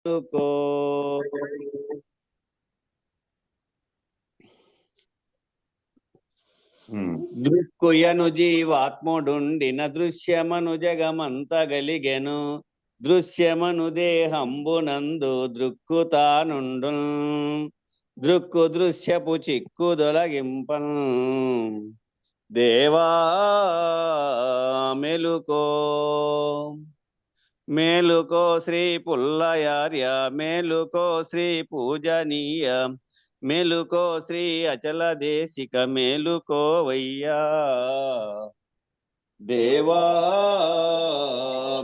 మేలుకో. దృక్కుయను జీవాత్ముడుండిన దృశ్యమను జగమంత గలిగెను. దృశ్యమను దేహంబునందు దృక్కుతానుండు. దృక్కు దృశ్యపు చిక్కుదొలగింపన్. దేవా మెలుకో. మేలుకో శ్రీ పుల్లయార్య, మేలుకో శ్రీ పూజనీయ, మేలుకో శ్రీ అచల దేశిక, మేలుకోవయ్యా దేవా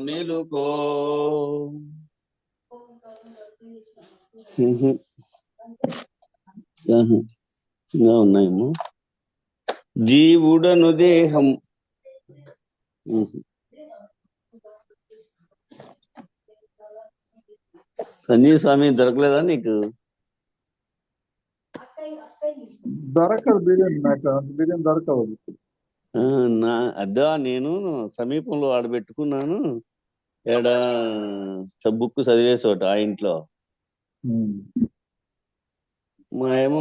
మేలుకో. ఇంకా ఉన్నాయేమో. జీవుడను దేహం. సంజీవ్ స్వామి దొరకలేదా నీకు? దొరకదు బిర్యానీ, నాకు బిర్యానీ దొరకదు. అద్దా నేను సమీపంలో ఆడబెట్టుకున్నాను. ఏడ బుక్ చదివేసోట ఆ ఇంట్లో. మా ఏమో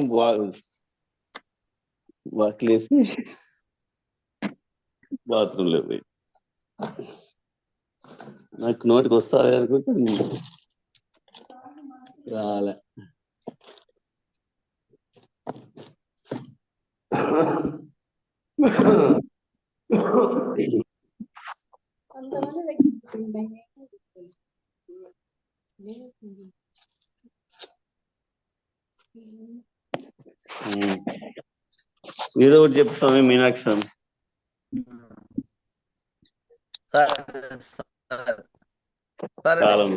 వాకిలేసి బాత్రూంలో పోయి నాకు నోటికి వస్తుంది అనుకుంటే రాలే. ఏదో ఒకటి చెప్పు స్వామి. మీనాక్షి స్వామి కాలం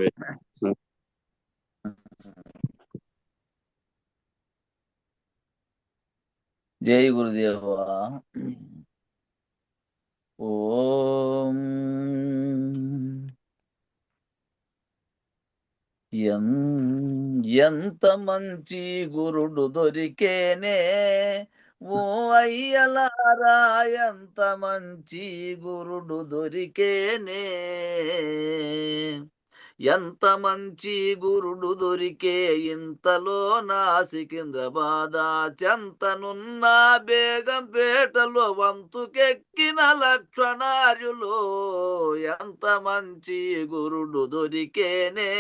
జై గురుదేవా. ఓం ఎంత మంచి గురుడు దొరికేనే ఓ అయ్యలారా, ఎంత మంచి గురుడు దొరికేనే. ఎంత మంచి గురుడు దొరికే ఇంతలో నా సికింద్రాబాద చెంతనున్న బేగంపేటలో వంతుకెక్కిన లక్షణార్యులో ఎంత మంచి గురుడు దొరికేనే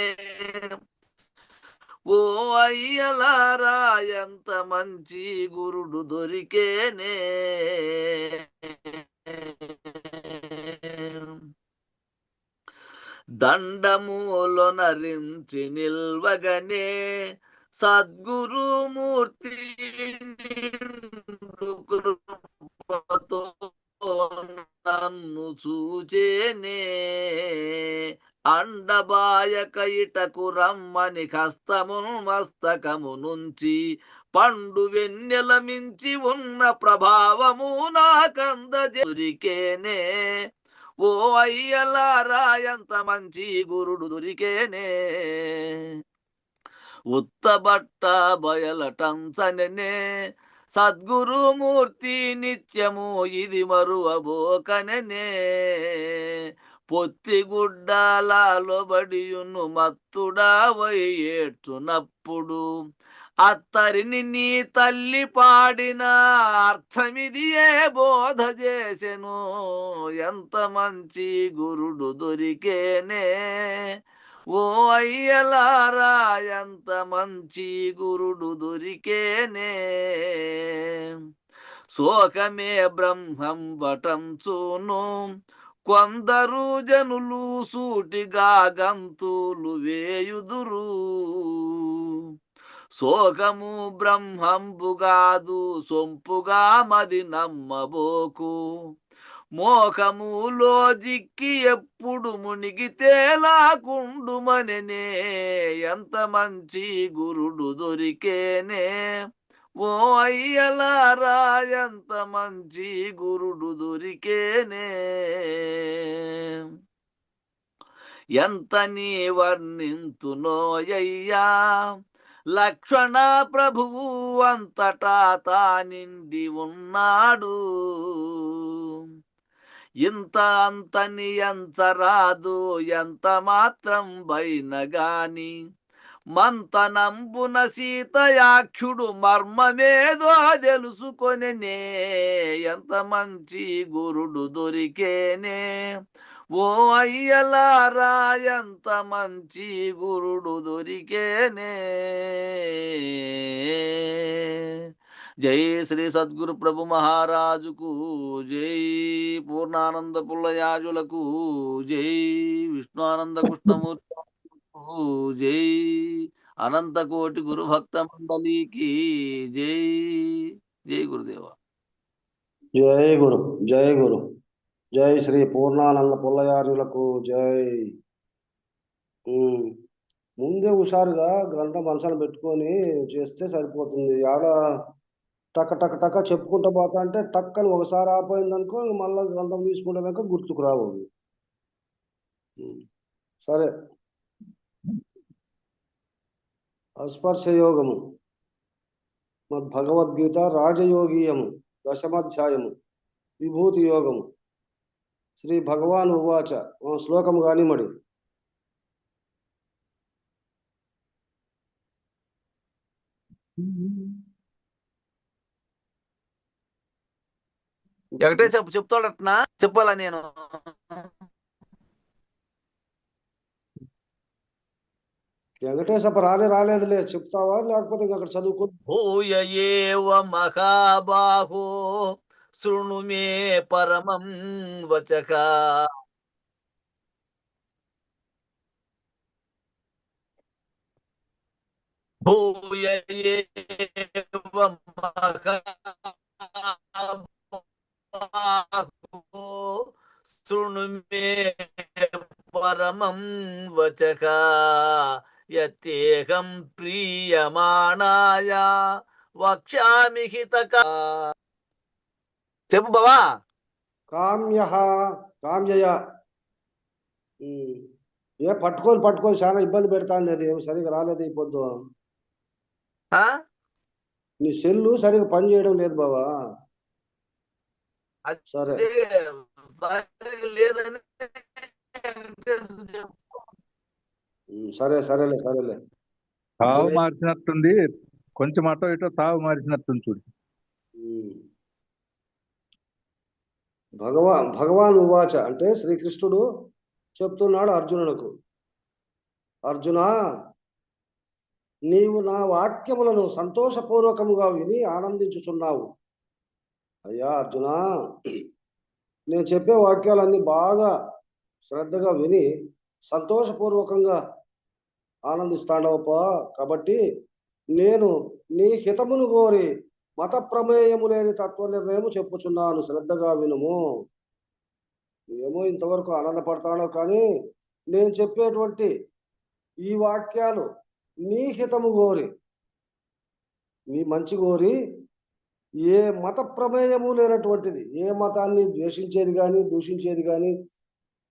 ఓ అయ్యలారా, ఎంత మంచి గురుడు దొరికేనే. దండములో నరించి నిల్వగనే సద్గురుమూర్తి కృపతో నన్ను చూచేనే. అండబాయక ఇటకు రమ్మని హస్తమును మస్తకము నుంచి పండు వెన్నెల మించి ఉన్న ప్రభావము నాకందరికేనే. ఓ అయ్యలారా, ఎంత మంచి గురుడు దొరికేనే. ఉత్తబట్ట బయలటంచనే సద్గురుమూర్తి నిత్యము ఇది మరువబోకననే. పొత్తిగుడ్డాలలో బడియును మత్తుడా వై ఏడ్చునప్పుడు అత్తరిని నీ తల్లి పాడిన అర్థమిది ఏ బోధ చేసెను. ఎంత మంచి గురుడు దొరికేనే ఓ అయ్యలారా, ఎంత మంచి గురుడు దొరికేనే. శోకమే బ్రహ్మం వటంచును కొందరు జనులు సూటిగా గంతులు వేయుదురు. శోకము బ్రహ్మంబుగాదు సొంపుగా మది నమ్మబోకు. మోకములో జిక్కి ఎప్పుడు మునిగితే లాకుండుమననే. ఎంత మంచి గురుడు దొరికేనే ఓ అయ్యలారా, ఎంత మంచి గురుడు దొరికేనే. ఎంత నీ వర్ణింతునోయ్యా లక్షణ ప్రభువు అంతటా తానిండి ఉన్నాడు. ఇంత అంతని ఎంచరాదు ఎంత మాత్రం బైన గాని మంతనంబున సీతయాక్షుడు మర్మమేదో తెలుసుకొనెనే, ఎంత మంచి గురుడు దొరికేనే. ఓ అయ్యలారా, ఎంత మంచి గురుడు దొరికేనే. జై శ్రీ సద్గురు ప్రభు మహారాజుకు జై. పూర్ణానంద పుల్లయాజులకు జై. విష్ణుఆనంద కృష్ణమూర్తి జై. అనంత కోటి గురు భక్త మండలికి జై. జై గురుదేవ. జై గురు, జై గురు, జై శ్రీ పూర్ణానంద పుల్లయారులకు జై. ముందే హుషారుగా గ్రంథం మనసును పెట్టుకొని చేస్తే సరిపోతుంది. ఆడ టక్క టక్క టక్క చెప్పుకుంటూ పోతా అంటే టక్కని ఒకసారి ఆపోయిందనుకో మళ్ళీ గ్రంథం తీసుకుంటే గుర్తుకు రావు. సరే, అస్పర్శ యోగము భగవద్గీత రాజయోగీయము దశమాధ్యాయము విభూతి యోగము. శ్రీ భగవాన్ ఉవాచ. శ్లోకము కాని మడి. ఒకటే చెప్తాడట్నా, చెప్పాలా నేను? వెంకటేశప్ప రాలేదులే, చెప్తావా లేకపోతే అక్కడ చదువుకో. భూయ ఏవ మహాబాహో శృణు మే పరమం వచక. భూయ ఏవ మహాబాహో శృణు మే పరమం వచక. యతేహం ప్రీయమాణాయ వక్ష్యామి హితకా. చెప్పు బావా. కామ్యయ. ఏ పట్టుకొని చాలా ఇబ్బంది పెడతాంది. అది ఏమి సరిగా రాలేదు ఈ పొద్దు. నీ సెల్లు సరిగా పని చేయడం లేదు బావా. సరే లేదని సరేలే. తావు మార్చినట్టుంది, కొంచెం అటో ఇటో తావు మార్చినట్టుంది చూడు. భగవాన్ ఉవాచ అంటే శ్రీకృష్ణుడు చెప్తున్నాడు అర్జునులకు. అర్జున, నీవు నా వాక్యములను సంతోషపూర్వకముగా విని ఆనందించుచున్నావు. అయ్యా అర్జున, నేను చెప్పే వాక్యాలన్నీ బాగా శ్రద్ధగా విని సంతోషపూర్వకంగా ఆనందిస్తాడవప్పా. కాబట్టి నేను నీ హితమును కోరి మత ప్రమేయము లేని తత్వ నిర్ణయము చెప్పుచున్నాను, శ్రద్ధగా వినుము. ఏమో ఇంతవరకు ఆనందపడతాడో కానీ నేను చెప్పేటువంటి ఈ వాక్యాలు నీ హితము కోరి, నీ మంచి కోరి, ఏ మత ప్రమేయము లేనటువంటిది, ఏ మతాన్ని ద్వేషించేది కానీ దూషించేది కానీ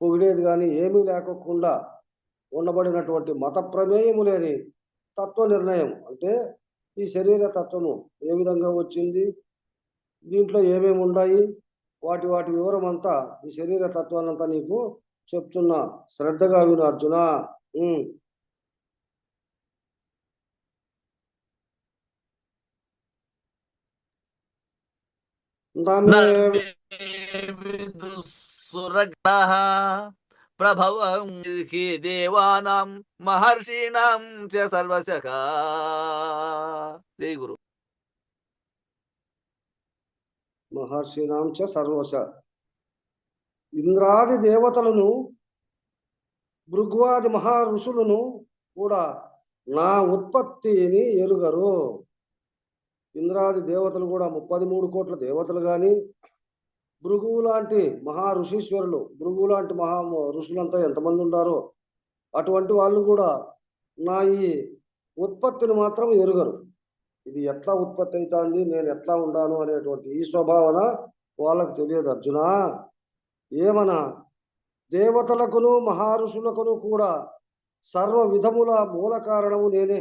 పొగిడేది కానీ ఏమీ లేకోకుండా ఉండబడినటువంటి మత ప్రమేయము లేని తత్వ నిర్ణయం. అంటే ఈ శరీర తత్వము ఏ విధంగా వచ్చింది, దీంట్లో ఏమేమి ఉన్నాయి, వాటి వివరం అంతా ఈ శరీర తత్వాన్నంతా నీకు చెప్తున్నా, శ్రద్ధగా విను అర్జున. ప్రభవం దేవానాం మహర్షీణాం చ సర్వశః. జై గురు. మహర్షీణాం చ సర్వశ. ఇంద్రాది దేవతలను భృగ్వాది మహా ఋషులను కూడా నా ఉత్పత్తిని ఎరుగరు. ఇంద్రాది దేవతలు కూడా 33 కోట్ల దేవతలు కానీ, భృగువు లాంటి మహా ఋషీశ్వరులు, భృగువు లాంటి మహా ఋషులంతా ఎంతమంది ఉన్నారో అటువంటి వాళ్ళు కూడా నా ఈ ఉత్పత్తిని మాత్రం ఎరుగరు. ఇది ఎట్లా ఉత్పత్తి అవుతుంది, నేను ఎట్లా ఉండాను అనేటువంటి ఈ స్వభావన వాళ్ళకు తెలియదు. అర్జున, ఏమనా దేవతలకును మహారుషులకును కూడా సర్వ విధముల మూల కారణము నేనే.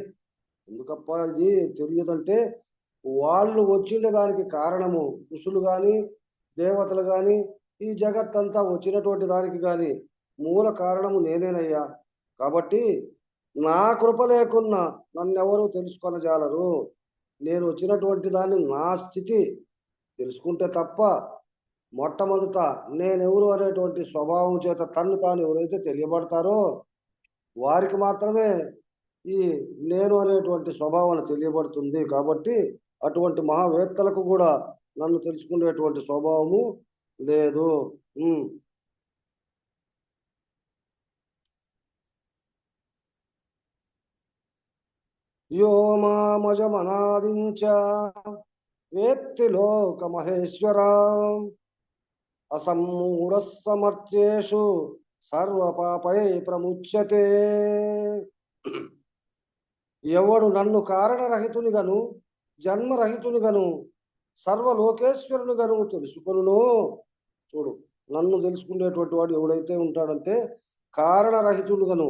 ఎందుకప్ప ఇది తెలియదంటే, వాళ్ళు వచ్చిండే దానికి కారణము ఋషులు కానీ దేవతలు కానీ ఈ జగత్తంతా వచ్చినటువంటి దానికి కానీ మూల కారణము నేనేనయ్యా. కాబట్టి నా కృప లేకున్నా నన్నెవరూ తెలుసుకొనజాలరు. నేను వచ్చినటువంటి దాన్ని నా స్థితి తెలుసుకుంటే తప్ప మొట్టమొదట నేనెవరు అనేటువంటి స్వభావం చేత తన్ను తాను ఎవరైతే తెలియబడతారో వారికి మాత్రమే ఈ నేను అనేటువంటి స్వభావం తెలియబడుతుంది. కాబట్టి అటువంటి మహావేత్తలకు కూడా నన్ను తెలుసుకునేటువంటి స్వభావము లేదు. యో మామజమనాదించ వేత్తి లోకమహేశ్వరా అసమ్మూఢ సమర్థ్యేషు సర్వపాపై ప్రముచ్యతే. ఎవడు నన్ను కారణరహితునిగను జన్మరహితునిగను సర్వలోకేశ్వరునిగను తెలుసుకొనునో. చూడు, నన్ను తెలుసుకునేటువంటి వాడు ఎవడైతే ఉంటాడంటే కారణరహితునిగను,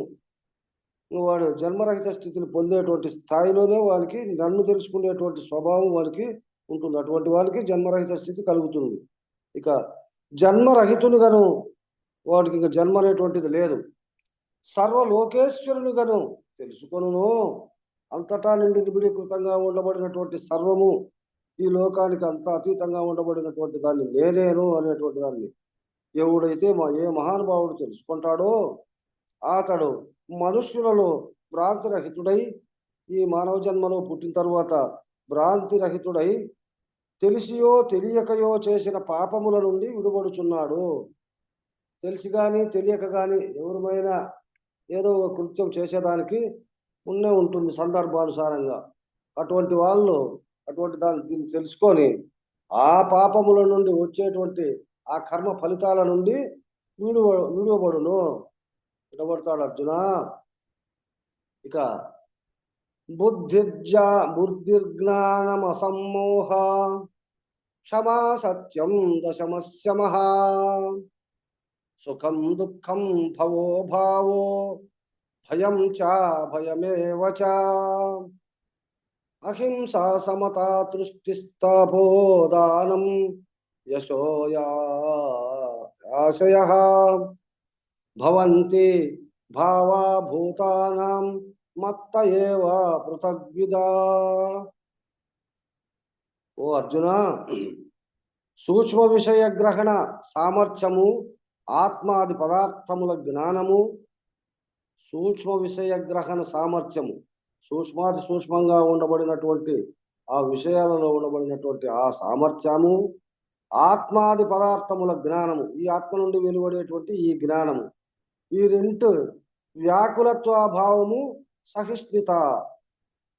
వాడు జన్మరహిత స్థితిని పొందేటువంటి స్థాయిలోనే వారికి నన్ను తెలుసుకునేటువంటి స్వభావం వారికి ఉంటుంది. అటువంటి వారికి జన్మరహిత స్థితి కలుగుతుంది. ఇక జన్మరహితునిగను వాడికి ఇంకా జన్మ అనేటువంటిది లేదు. సర్వలోకేశ్వరునిగను తెలుసుకొనును. అంతటా నిండి నిబిడీకృతంగా ఉండబడినటువంటి సర్వము, ఈ లోకానికి అంత అతీతంగా ఉండబడినటువంటి దాన్ని నేనేను అనేటువంటి దాన్ని ఎవడైతే ఏ మహానుభావుడు తెలుసుకుంటాడో అతడు మనుష్యులలో భ్రాంతిరహితుడై, ఈ మానవ జన్మలో పుట్టిన తర్వాత భ్రాంతిరహితుడై తెలిసియో తెలియకయో చేసిన పాపముల నుండి విడుబడుచున్నాడు. తెలిసి కానీ తెలియక కానీ ఎవరిమైనా ఏదో ఒక కృత్యం చేసేదానికి ఉన్నే ఉంటుంది సందర్భానుసారంగా. అటువంటి వాళ్ళు అటువంటి దీన్ని తెలుసుకొని ఆ పాపముల నుండి వచ్చేటువంటి ఆ కర్మ ఫలితాల నుండి విడువబడును, విడబడతాడు అర్జున. ఇక బుద్ధిర్జ్ఞానం అసమ్మోహ క్షమా సత్యం దశమస్యమః సుఖం దుఃఖం భవో భావో భయం చ భయమేవ చ అహింసా సమతా తృష్టిస్తాపోదానం యశోయాశయః భవంతి భావా భూతానాం మత్త ఏవ పృథగ్విదా. ఓ అర్జున, సూక్ష్మ విషయ గ్రహణ సామర్థ్యము, ఆత్మాది పదార్థముల జ్ఞానము, సూక్ష్మ విషయ గ్రహణ సామర్థ్యము, సూక్ష్మాది సూక్ష్మంగా ఉండబడినటువంటి ఆ విషయాలలో ఉండబడినటువంటి ఆ సామర్థ్యము, ఆత్మాది పదార్థముల జ్ఞానము, ఈ ఆత్మ నుండి వెలువడేటువంటి ఈ జ్ఞానము, ఈ రెండు వ్యాకులత్వాభావము, సహిష్ణుత,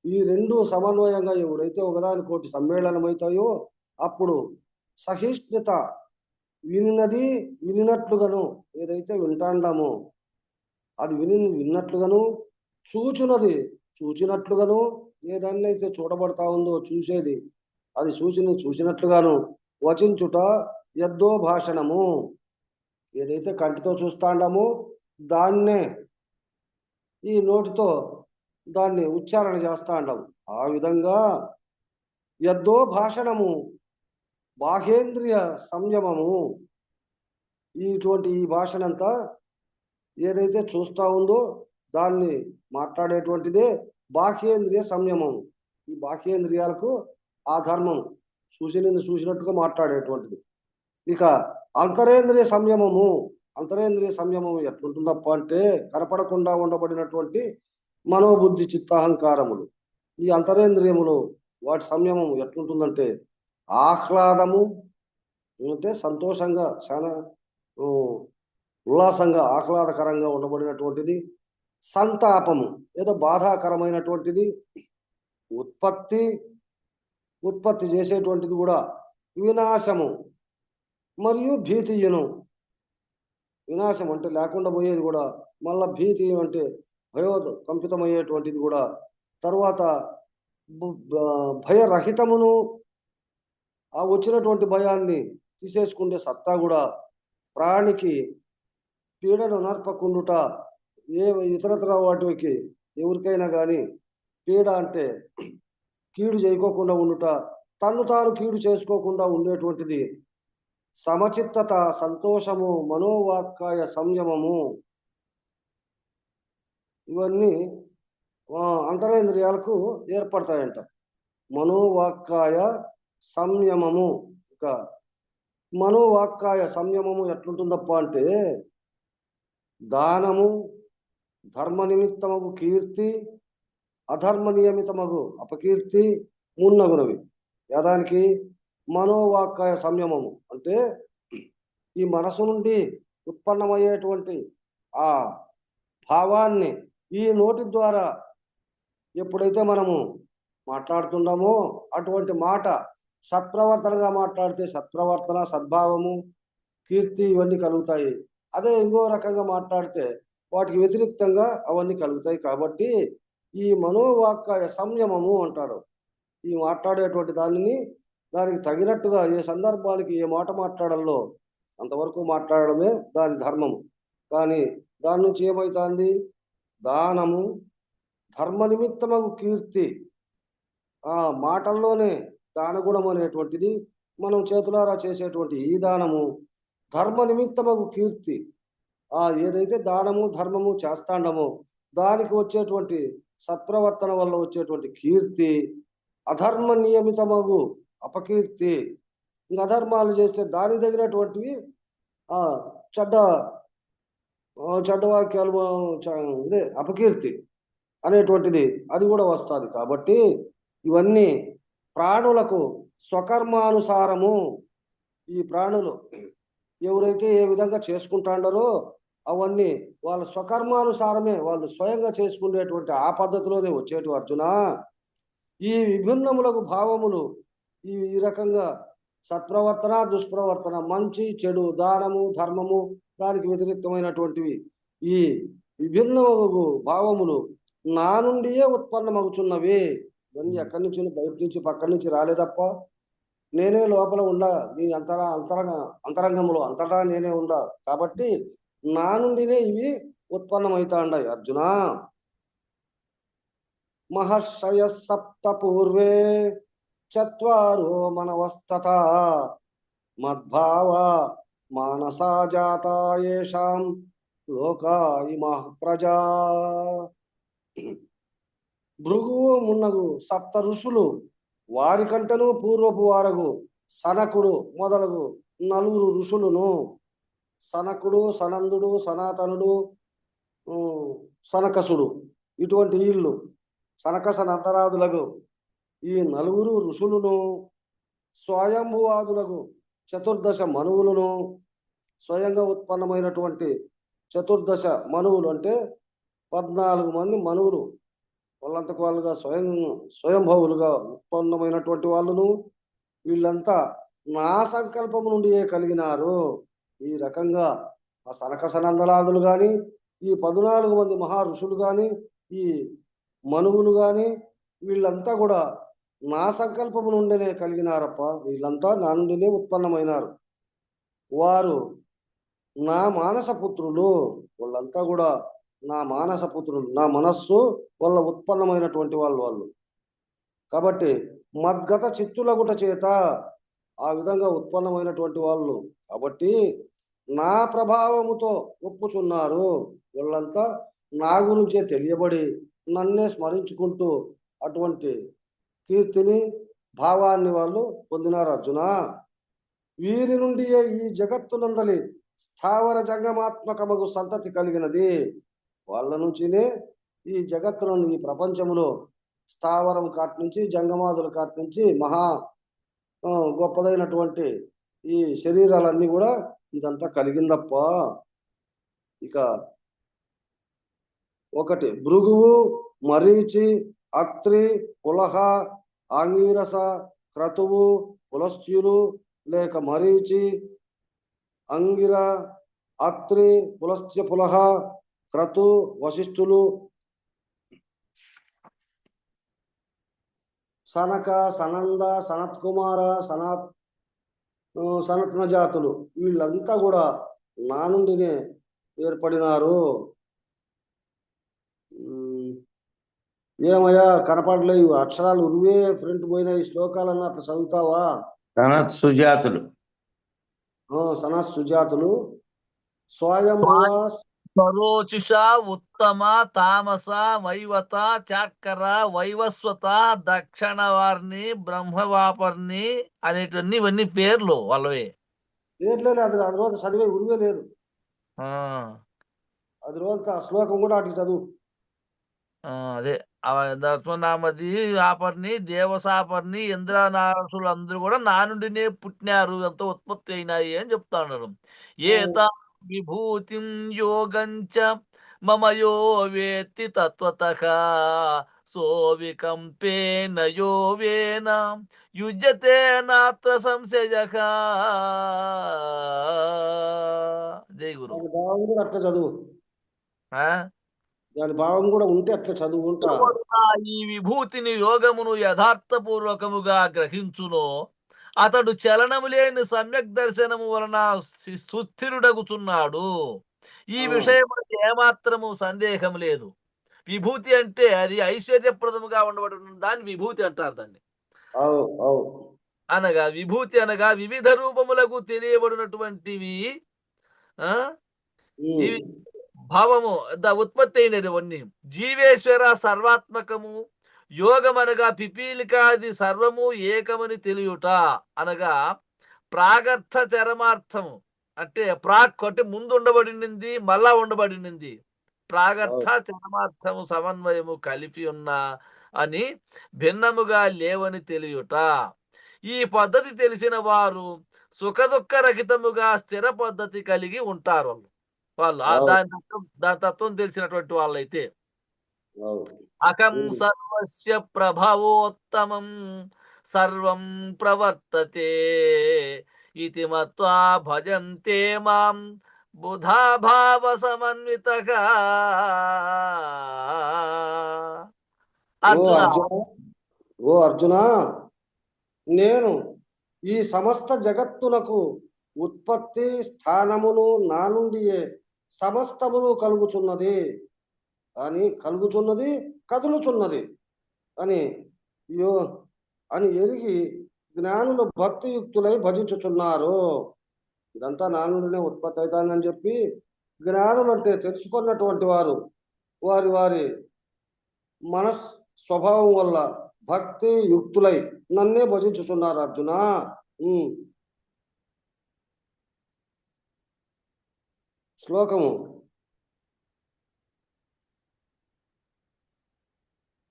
ఈ రెండు సమన్వయంగా ఎవడైతే ఒకదానికోటి సమ్మేళనమవుతాయో అప్పుడు సహిష్ణుత, వినినది వినినట్లుగాను, ఏదైతే వింటాండామో అది విన్నట్లుగాను, చూచునది చూచినట్లుగాను, ఏదన్నైతే చూడబడతా ఉందో చూసేది అది చూసినట్లుగాను, వచించుట యద్దో భాషణము, ఏదైతే కంటితో చూస్తాండామో దాన్నే ఈ నోటితో దాన్ని ఉచ్చారణ చేస్తా అంటాం. ఆ విధంగా యద్దో భాషణము, బాహ్యేంద్రియ సంయమము, ఈ భాషనంతా ఏదైతే చూస్తా ఉందో దాన్ని మాట్లాడేటువంటిదే బాహ్యేంద్రియ సంయమం. ఈ బాహ్యేంద్రియాలకు ఆ ధర్మం చూసినట్టుగా మాట్లాడేటువంటిది. ఇక అంతరేంద్రియ సంయమము, అంతరేంద్రియ సంయమం ఎట్లుంటుందప్ప అంటే కనపడకుండా ఉండబడినటువంటి మనోబుద్ధి చిత్తాహంకారములు, ఈ అంతరేంద్రియములు వాటి సంయమం ఎట్లుంటుందంటే ఆహ్లాదము అంటే సంతోషంగా, చాలా ఉల్లాసంగా ఆహ్లాదకరంగా ఉండబడినటువంటిది, సంతాపము ఏదో బాధాకరమైనటువంటిది, ఉత్పత్తి చేసేటువంటిది కూడా వినాశము, మరియు భీతియును. వినాశం అంటే లేకుండా పోయేది కూడా, మళ్ళా భీతి అంటే కంపితమయ్యేటువంటిది కూడా, తర్వాత భయరహితమును, ఆ వచ్చినటువంటి భయాన్ని తీసేసుకునే సత్తా కూడా, ప్రాణికి పీడను నర్పకుండుట, ఇతరతర వాటికి ఎవరికైనా కానీ పీడ అంటే కీడు చేయకోకుండా ఉండుట, తన్ను తాను కీడు చేసుకోకుండా ఉండేటువంటిది, సమచిత్తత, సంతోషము, మనోవాక్కాయ సంయమము, ఇవన్నీ అంతరేంద్రియాలకు ఏర్పడతాయంట. మనోవాక్కాయ సంయమము. ఇక మనోవాక్కాయ సంయమము ఎట్లుంటుందప్ప అంటే దానము, ధర్మ నిమిత్తమగు కీర్తి, అధర్మ నియమితమగు అపకీర్తి మున్నగునవి. యాదానికి మనోవాక్కాయ సంయమము అంటే ఈ మనసు నుండి ఉత్పన్నమయ్యేటువంటి ఆ భావాన్ని ఈ నోటి ద్వారా ఎప్పుడైతే మనము మాట్లాడుతున్నామో అటువంటి మాట సత్ప్రవర్తనగా మాట్లాడితే సత్ప్రవర్తన, సద్భావము, కీర్తి ఇవన్నీ కలుగుతాయి. అదే ఇంకో రకంగా మాట్లాడితే వాటికి వ్యతిరేక్తంగా అవన్నీ కలుగుతాయి. కాబట్టి ఈ మనోవాక్కాయ సంయమము అంటాడు. ఈ మాట్లాడేటువంటి దానికి తగినట్టుగా ఏ సందర్భానికి ఏ మాట మాట్లాడాలో అంతవరకు మాట్లాడడమే దాని ధర్మము. కానీ దాని నుంచి ఏమవుతుంది? దానము, ధర్మ నిమిత్తమగు కీర్తి, ఆ మాటల్లోనే దానగుణం అనేటువంటిది మనం చేతులారా చేసేటువంటి ఈ దానము, ధర్మ నిమిత్తమగు కీర్తి, ఏదైతే దానము ధర్మము చేస్తాండమో దానికి వచ్చేటువంటి సత్ప్రవర్తన వల్ల వచ్చేటువంటి కీర్తి, అధర్మ నియమితమగు అపకీర్తి, ఇంకా అధర్మాలు చేస్తే దానికి తగినటువంటివి చెడ్డ వాక్యాలు ఇదే అపకీర్తి అనేటువంటిది అది కూడా వస్తుంది. కాబట్టి ఇవన్నీ ప్రాణులకు స్వకర్మానుసారము. ఈ ప్రాణులు ఎవరైతే ఏ విధంగా చేసుకుంటాండారో అవన్నీ వాళ్ళ స్వకర్మానుసారమే వాళ్ళు స్వయంగా చేసుకునేటువంటి ఆ పద్ధతిలోనే వచ్చేటి అర్జున. ఈ విభిన్నములకు భావములు ఈ రకంగా సత్ప్రవర్తన, దుష్ప్రవర్తన, మంచి చెడు, దానము, ధర్మము, దానికి వ్యతిరేక్తమైనటువంటివి ఈ విభిన్న భావములు నా నుండియే ఉత్పన్నమవుతున్నవి. ఇవన్నీ ఎక్కడి నుంచి? బయట నుంచి, పక్కడి నుంచి రాలేదప్ప. నేనే లోపల ఉండా, నీ అంతరంగంలో అంతటా నేనే ఉండా. కాబట్టి నా నుండినే ఇవి ఉత్పన్నమవుతాండాయి అర్జున. మహర్షయ సప్త పూర్వే చత్వారో మనవస్తత మద్భావ మానసా జాతా యేషాం లోకా ఇమః ప్రజా. భృగువు మున్నగు సప్త ఋషులు వారికంటను పూర్వపు వారగు సనకుడు మొదలగు 4 ఋషులను, సనకుడు, సనందుడు, సనాతనుడు, సనకసుడు, ఇటువంటి వీళ్ళు సనక సనంతరాదులకు ఈ 4 ఋషులను, స్వయంభువాదులకు 14 మనువులను, స్వయంగా ఉత్పన్నమైనటువంటి 14 మనువులు అంటే 14 మంది మనువులు, వాళ్ళంతకు వాళ్ళుగా స్వయంభవులుగా ఉత్పన్నమైనటువంటి వాళ్ళను, వీళ్ళంతా నా సంకల్పము నుండి కలిగినారు. ఈ రకంగా ఆ సనక సనందలాదులు కానీ, ఈ 14 మంది మహా ఋషులు కానీ, ఈ మనువులు కానీ వీళ్ళంతా కూడా నా సంకల్పము నుండినే కలిగినారప్ప. వీళ్ళంతా నా నుండినే ఉత్పన్నమైనారు. వారు నా మానస పుత్రులు. వాళ్ళంతా కూడా నా మానస పుత్రులు, నా మనస్సు వల్ల ఉత్పన్నమైనటువంటి వాళ్ళు. కాబట్టి మద్గత చిత్తులగుట చేత ఆ విధంగా ఉత్పన్నమైనటువంటి వాళ్ళు. కాబట్టి నా ప్రభావముతో ఒప్పుచున్నారు. వాళ్ళంతా నా గురించే తెలియబడి నన్నే స్మరించుకుంటూ అటువంటి కీర్తిని, భావాన్ని వాళ్ళు పొందినారు అర్జున. వీరి నుండి ఈ జగత్తునందలి స్థావర జంగమాత్మకమగు సంతతి కలిగినది. వాళ్ళ నుంచినే ఈ జగత్తునందు, ఈ ప్రపంచములో స్థావరం కాటి నుంచి, జంగమాదుల కాటి నుంచి మహా గొప్పదైనటువంటి ఈ శరీరాలన్నీ కూడా ఇదంతా కలిగిందప్ప. ఇక 1 భృగువు, మరీచి, అత్రి, పులహ, ఆంగీరస, క్రతువు, పులస్త్యులు లేక మరీచి, అంగిర, అత్రి, పులస్త్య, పులహ, క్రతు, వశిష్ఠులు, సనక, సనంద, సనత్కుమార, సనత్న జాతులు వీళ్ళంతా కూడా నా నుండినే ఏర్పడినారు. ఏమయ్యా కనపడలేవు అక్షరాలు ఉరువే ఫ్రంట్ పోయిన ఈ శ్లోకాలన్నా అట్లా చదువుతావా? సనత్ సుజాతులు సనత్ సుజాతులు, స్వయంభువ పరోచిష ఉత్తమ తామస వైవత చాక్కర వైవస్వత దక్షిణ వారిని బ్రహ్మవాపర్ని అనేటువన్నీ ఇవన్నీ పేర్లు వాళ్ళవే. పేర్లేని అది రోజు చదివే ఉరివే లేదు. ఆ, అది రోజు ఆ శ్లోకం కూడా అటు చదువు. అదే దర్శనామది ఆపర్ని దేవసాపర్ని ఇంద్రనారసులు అందరూ కూడా నా నుండినే పుట్టినారు, ఎంత ఉత్పత్తి అయినాయి అని చెప్తా ఉన్నారు. ఏత విభూతిం యోగంచ మమయో వేత్తి తత్వతః సోవికంపేన యోవేన యుజ్యతే నాత్ర సంశయః. జై గురు. దాని భావం కూడా అట్లా చదువు. ఆ దాని భావం కూడా ఉంటే అట్లా చదువుకుంటా. ఎవడునా ఈ విభూతిని యోగమును యథార్థపూర్వకముగా గ్రహించునో అతడు చలనము లేని సమ్యక్ దర్శనము వలన సుస్థిరుడగుచున్నాడు. ఈ విషయమునకు ఏమాత్రము సందేహం లేదు. విభూతి అంటే అది ఐశ్వర్యప్రదముగా ఉండబడి దాన్ని విభూతి అంటారు. దాన్ని అనగా విభూతి అనగా వివిధ రూపములకు తెలియబడినటువంటివి. ఇవి భావము ఉత్పత్తి అయినవన్నీ. జీవేశ్వర సర్వాత్మకము, యోగమనగా పిపీలికాది సర్వము ఏకమని తెలియుట అనగా ప్రాగర్థ చరమార్థము. అంటే ప్రాక్ అంటే ముందు ఉండబడినది మళ్ళా ఉండబడినది. ప్రాగర్థ చరమార్థము సమన్వయము కలిపి ఉన్న అని భిన్నముగా లేవని తెలియుట. ఈ పద్ధతి తెలిసిన వారు సుఖదుఖ రహితముగా స్థిర పద్ధతి కలిగి ఉంటారు. వాళ్ళు దాని తత్వం తెలిసినటువంటి వాళ్ళైతే అకం సర్వస్య ప్రభావోత్తమం సర్వం ప్రవర్తతే ఇతి మత్వా భజంతే మాం బుధాభావ సమన్వితగా. ఓ అర్జున, నేను ఈ సమస్త జగత్తునకు ఉత్పత్తి స్థానమును నా నుండియే సమస్తమును కలుగుచున్నది కదులుచున్నది అని ఎరిగి జ్ఞానులు భక్తియుక్తులై భజించుచున్నారు. ఇదంతా నా నుండినే ఉత్పత్తి అవుతానని చెప్పి జ్ఞానులు అంటే తెలుసుకున్నటువంటి వారు వారి వారి మనస్ స్వభావం వల్ల భక్తి యుక్తులై నన్నే భజించుచున్నారు. అర్జున, శ్లోకము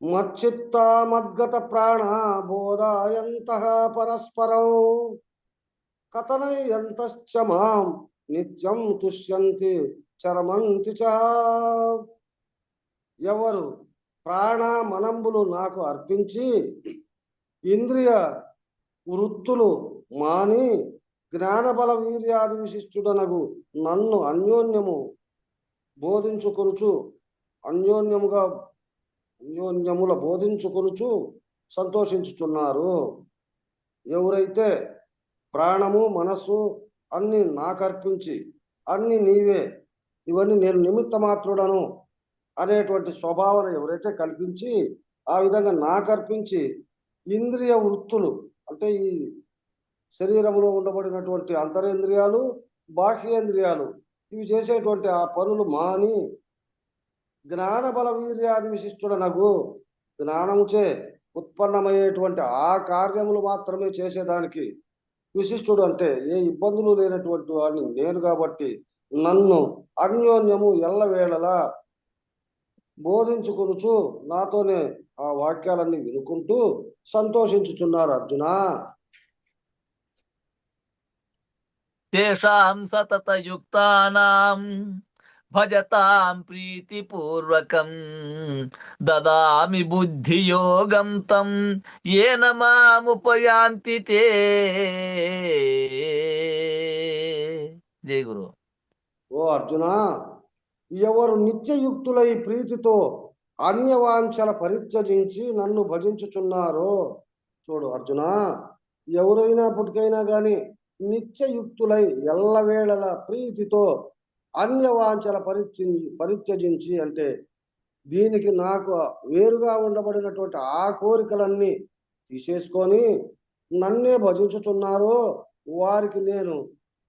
మచ్చిత్తా మద్గత ప్రాణ బోధాయంతః పరస్పరం కథనయంతశ్చ మాం నిత్యం తుష్యంతి చరమంతి చ. ఎవరు ప్రాణ మనంబులు నాకు అర్పించి ఇంద్రియ వృత్తులు మాని జ్ఞానబల వీర్యాది విశిష్టుడనగు నన్ను అన్యోన్యముల బోధించుకొనుచు సంతోషించుచున్నారు. ఎవరైతే ప్రాణము మనస్సు అన్ని నాకు అర్పించి అన్ని నీవే, ఇవన్నీ నేను నిమిత్త మాత్రుడను అనేటువంటి స్వభావన ఎవరైతే కల్పించి ఆ విధంగా నాకు అర్పించి ఇంద్రియ వృత్తులు అంటే ఈ శరీరంలో ఉండబడినటువంటి అంతరేంద్రియాలు బాహ్యేంద్రియాలు ఇవి చేసేటువంటి ఆ పనులు మాని జ్ఞానబల వీర్యాది విశిష్టుడనగు జ్ఞానముచే ఉత్పన్నమయ్యేటువంటి ఆ కార్యములు మాత్రమే చేసేదానికి విశిష్టుడు అంటే ఏ ఇబ్బందులు లేనటువంటి వాడిని నేను కాబట్టి నన్ను అన్యోన్యము ఎల్లవేళలా బోధించుకొనుచు నాతోనే ఆ వాక్యాలన్నీ వినుకుంటూ సంతోషించుచున్నారు. అర్జున, తేషాం సతతయుక్తానాం భజతాం ప్రీతిపూర్వకం దదామి బుద్ధియోగం తం ఏన మాముపయాంతి తే. జై గురు. ఓ అర్జున, ఎవరు నిత్యయుక్తులై ప్రీతితో అన్యవాంఛల పరిత్యజించి నన్ను భజించుచున్నారో, చూడు అర్జున, ఎవరైనప్పటికైనా గాని నిత్యయుక్తులై ఎల్లవేళల ప్రీతితో అన్యవాంఛల పరిత్యజించి అంటే దీనికి నాకు వేరుగా ఉండబడినటువంటి ఆ కోరికలన్నీ తీసేసుకొని నన్నే భజించుచున్నారో వారికి నేను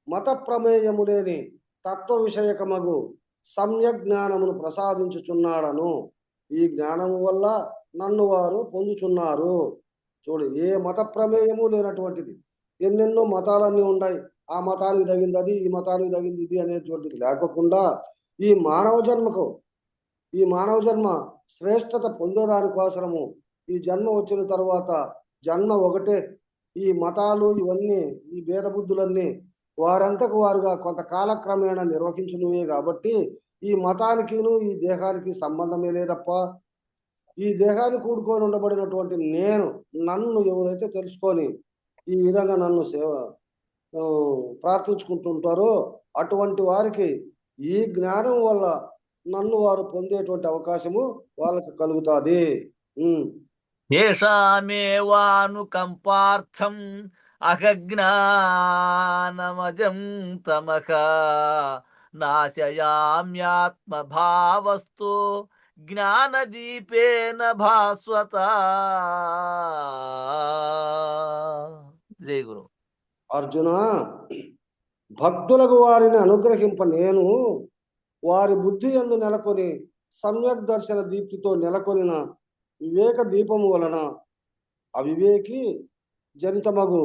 మత ప్రమేయము లేని తత్వ విషయకమగు సమ్యక్ జ్ఞానమును ప్రసాదించుచున్నాడను. ఈ జ్ఞానము వల్ల నన్ను వారు పొందుచున్నారు. చూడు, ఏ మత ప్రమేయము లేనటువంటిది. ఎన్నెన్నో మతాలన్నీ ఉన్నాయి. ఆ మతానికి తగింది అది, ఈ మతానికి తగింది ఇది అనేటువంటిది లేకుండా ఈ మానవ జన్మ శ్రేష్టత పొందేదాని కోసము ఈ జన్మ వచ్చిన తర్వాత జన్మ ఒకటే. ఈ మతాలు ఇవన్నీ, ఈ భేద బుద్ధులన్నీ వారంతకు వారుగా కొంత కాలక్రమేణా నిర్వహించినవే కాబట్టి ఈ మతానికిను ఈ దేహానికి సంబంధమే లేదప్ప. ఈ దేహాన్ని కూడుకొని ఉండబడినటువంటి నన్ను ఎవరైతే తెలుసుకొని ఈ విధంగా నన్ను ప్రార్థించుకుంటుంటారో అటువంటి వారికి ఈ జ్ఞానం వల్ల నన్ను వారు పొందేటువంటి అవకాశము వాళ్ళకి కలుగుతుంది. ఏషామేవానుకంపార్థం అజ్ఞానమజం తమః నాశయామ్యాత్మభావస్తు జ్ఞానదీపేన భాస్వత. జై గురు. అర్జున, భక్తులకు వారిని అనుగ్రహింప నేను వారి బుద్ధి యందు నెలకొని సమ్యక్ దర్శన దీప్తితో నెలకొనిన వివేక దీపము వలన అవివేకి జనితమగు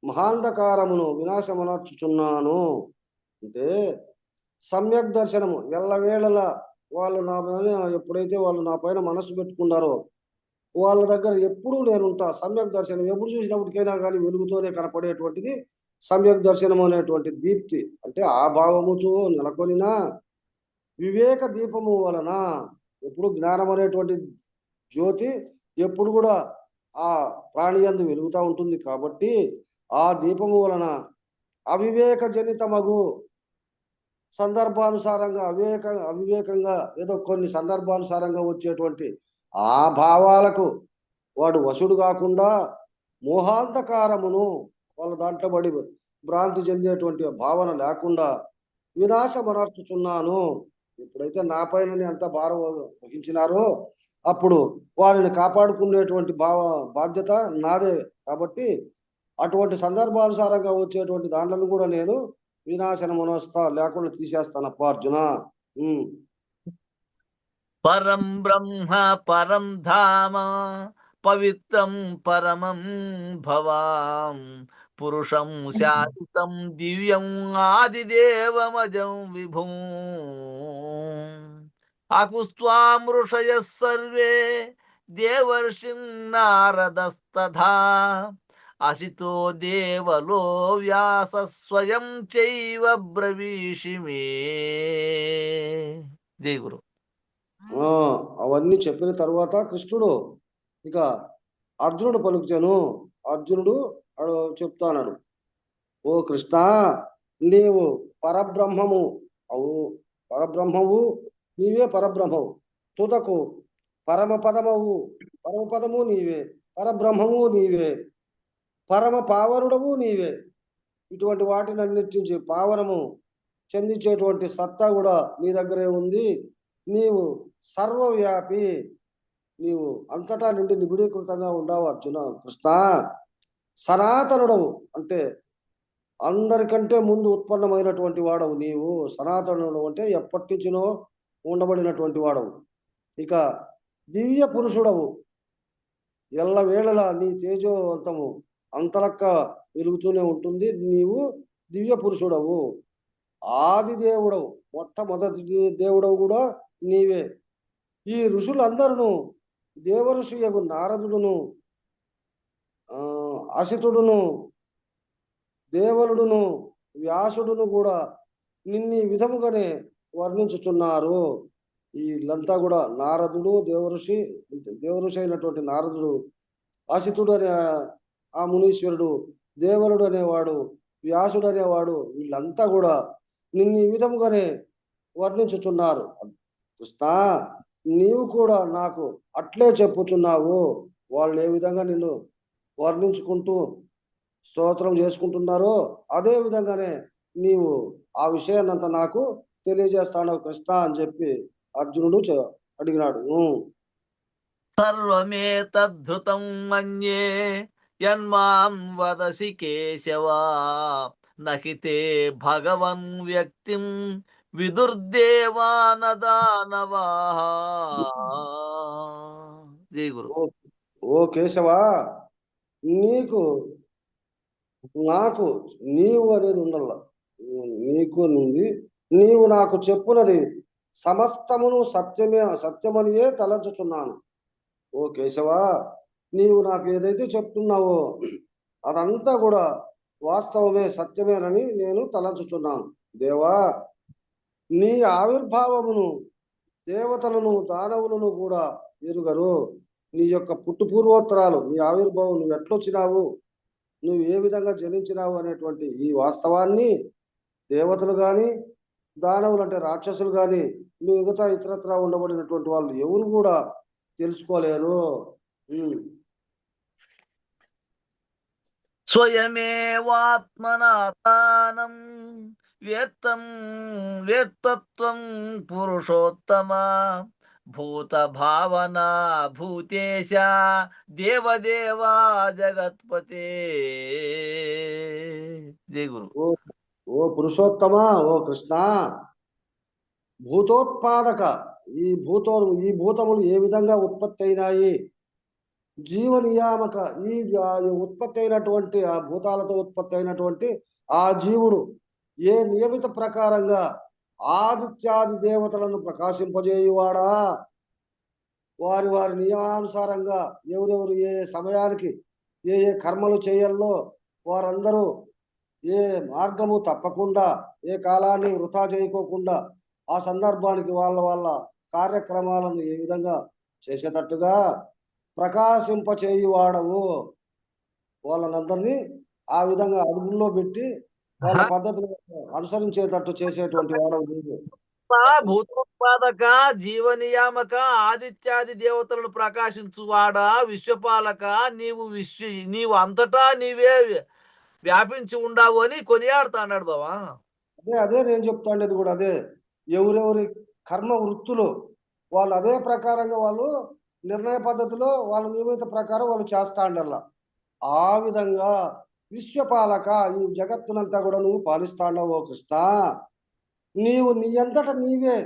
మహాంధకారమును వినాశమనర్చుచున్నాను. అంటే సమ్యక్ దర్శనము ఎల్లవేళలా వాళ్ళు నా పైన ఎప్పుడైతే వాళ్ళు నా పైన మనస్సు పెట్టుకున్నారో వాళ్ళ దగ్గర ఎప్పుడూ నేనుంటా. సమ్యక్ దర్శనం ఎప్పుడు చూసినప్పటికైనా కానీ వెలుగుతోనే కనపడేటువంటిది సమ్యక్ దర్శనం అనేటువంటి దీప్తి. అంటే ఆ భావముతో నెలకొనిన వివేక దీపము వలన ఎప్పుడు జ్ఞానం అనేటువంటి జ్యోతి ఎప్పుడు కూడా ఆ ప్రాణియందు వెలుగుతూ ఉంటుంది. కాబట్టి ఆ దీపము వలన అవివేక జనితమగు సందర్భానుసారంగా అవివేకంగా ఏదో కొన్ని సందర్భానుసారంగా వచ్చేటువంటి ఆ భావాలకు వాడు వశుడు కాకుండా మోహాంధకారమును వాళ్ళ దాంట్లో పడి భ్రాంతి చెందేటువంటి భావన లేకుండా వినాశమనర్చుచున్నాను. ఎప్పుడైతే నా పైన అంత భారం వహించినారో అప్పుడు వారిని కాపాడుకునేటువంటి బాధ్యత నాదే. కాబట్టి అటువంటి సందర్భానుసారంగా వచ్చేటువంటి దాంట్లను కూడా నేను వినాశనమునొస్తా, లేకుండా తీసేస్తానప్ప అర్జున. పరం బ్రహ్మ పరం ధామ పవిత్రం పరమం భవాం పురుషం శాశ్వతం దివ్యం ఆదిదేవమజం విభుం ఆకుస్త్వాం ఋషయః సర్వే దేవర్షిన్ నారదస్తథా అసితో దేవలో వ్యాస స్వయం చైవ బ్రవీషి మే. జై గురు. అవన్నీ చెప్పిన తర్వాత కృష్ణుడు ఇక అర్జునుడు పలుకుచాను. అర్జునుడు చెప్తాన్నాడు, ఓ కృష్ణ, నీవు పరబ్రహ్మము పరబ్రహ్మవు, నీవే పరబ్రహ్మవు. తుదకు పరమపదము నీవే, పరబ్రహ్మము నీవే, పరమ పావనుడవు నీవే. ఇటువంటి వాటిని అన్నిటించి పావనము చెందించేటువంటి సత్తా కూడా నీ దగ్గరే ఉంది. నీవు సర్వవ్యాపి, నీవు అంతటా నుండి నిబిడీకృతంగా ఉండవు అర్జున. కృష్ణ, సనాతనుడవు అంటే అందరికంటే ముందు ఉత్పన్నమైనటువంటి వాడవు నీవు. సనాతనుడు అంటే ఎప్పటి నుంచినో ఉండబడినటువంటి వాడవు. ఇక దివ్య పురుషుడవు, ఎల్లవేళలా నీ తేజోవంతము అంతలక్క వెలుగుతూనే ఉంటుంది. నీవు దివ్య పురుషుడవు, ఆది దేవుడవు, మొట్టమొదటి దేవుడవు కూడా నీవే. ఈ ఋషులందరూ దేవఋషియగు నారదుడును, అసితుడును, దేవలుడును, వ్యాసుడును కూడా నిన్ని విధముగానే వర్ణించుచున్నారు. వీళ్ళంతా కూడా నారదుడు, దేవఋషి అయినటువంటి నారదుడు, అసితుడు అనే ఆ మునీశ్వరుడు, దేవలుడు అనేవాడు, వ్యాసుడు అనేవాడు, వీళ్ళంతా కూడా నిన్ను ఈ విధముగానే వర్ణించుచున్నారు. కృష్ణ, నీవు కూడా నాకు అట్లే చెప్పుచున్నావు. వాళ్ళు ఏ విధంగా నిన్ను వర్ణించుకుంటూ స్తోత్రం చేసుకుంటున్నారో అదే విధంగానే నీవు ఆ విషయాన్నంతా నాకు తెలియజేస్తాను కృష్ణ అని చెప్పి అర్జునుడు అడిగినాడు. సర్వమేతద్ధృతం మన్యే యన్మాం వదసి కేశవా నకితే భగవన్ వ్యక్తిం విదుర్దేవానదానవా. జై గురు. ఓ ఓ కేశవ, నీకు నాకు నీవు అనేది ఉండాల. నీకు నుండి నీవు నాకు చెప్పునది సమస్తమును సత్యమనియే తలంచుచున్నాను. ఓ కేశవ, నీవు నాకు ఏదైతే చెప్తున్నావో అదంతా కూడా వాస్తవమే, సత్యమేనని నేను తలంచుచున్నాను. దేవా, నీ ఆవిర్భావమును దేవతలను దానవులను కూడా ఎరుగరు. నీ యొక్క పుట్టుపూర్వోత్తరాలు, నీ ఆవిర్భావం, నువ్వు ఎట్లొచ్చినావు, నువ్వు ఏ విధంగా జనించినావు అనేటువంటి ఈ వాస్తవాన్ని దేవతలు గాని, దానవులు అంటే రాక్షసులు గాని, మిగతా ఇతరత్రా ఉండబడినటువంటి వాళ్ళు ఎవరు కూడా తెలుసుకోలేరు. స్వయమేవాత్మనాత్మానం వ్యర్థత్వం పురుషోత్తమ భూత భావన భూతేశ దేవదేవా జగత్పతే. జై గురు. ఓ పురుషోత్తమ, ఓ కృష్ణ, భూతోత్పాదక ఈ భూతములు ఏ విధంగా ఉత్పత్తి అయినాయి, జీవ నియామక ఈ ఉత్పత్తి అయినటువంటి ఆ భూతాలతో ఉత్పత్తి అయినటువంటి ఆ జీవుడు ఏ నియమిత ప్రకారంగా ఆదిత్యాది దేవతలను ప్రకాశింపజేయువాడా, వారి వారి నియమానుసారంగా ఎవరెవరు ఏ సమయానికి ఏ కర్మలు చేయాలో వారందరూ ఏ మార్గము తప్పకుండా, ఏ కాలాన్ని వృధా చేయకోకుండా ఆ సందర్భానికి వాళ్ళ కార్యక్రమాలను ఏ విధంగా చేసేటట్టుగా ప్రకాశింపచేయువాడవు. వాళ్ళనందరినీ ఆ విధంగా అదుపులో పెట్టి వాళ్ళ పద్ధతులు అనుసరించేటట్టు చేసేటువంటి వాడవు నీవు. భూతోత్పాదక జీవ నియామక ఆదిత్యాది దేవతలను ప్రకాశించువాడా విశ్వపాలక, నీవు అంతటా నీవే వ్యాపించి ఉండావు అని కొనియాడుతా అన్నాడు బావా. అదే నేను చెప్తాండేది కూడా అదే. ఎవరెవరి కర్మ వృత్తులు వాళ్ళు అదే ప్రకారంగా వాళ్ళు నిర్ణయ పద్ధతిలో వాళ్ళ నియమిత ప్రకారం వాళ్ళు చేస్తా ఉండల్లా. ఆ విధంగా విశ్వపాలక ఈ జగత్తునంతా కూడా నువ్వు పాలిస్తాండవు. ఓ కృష్ణ, నీవు నీ అంతట నీవే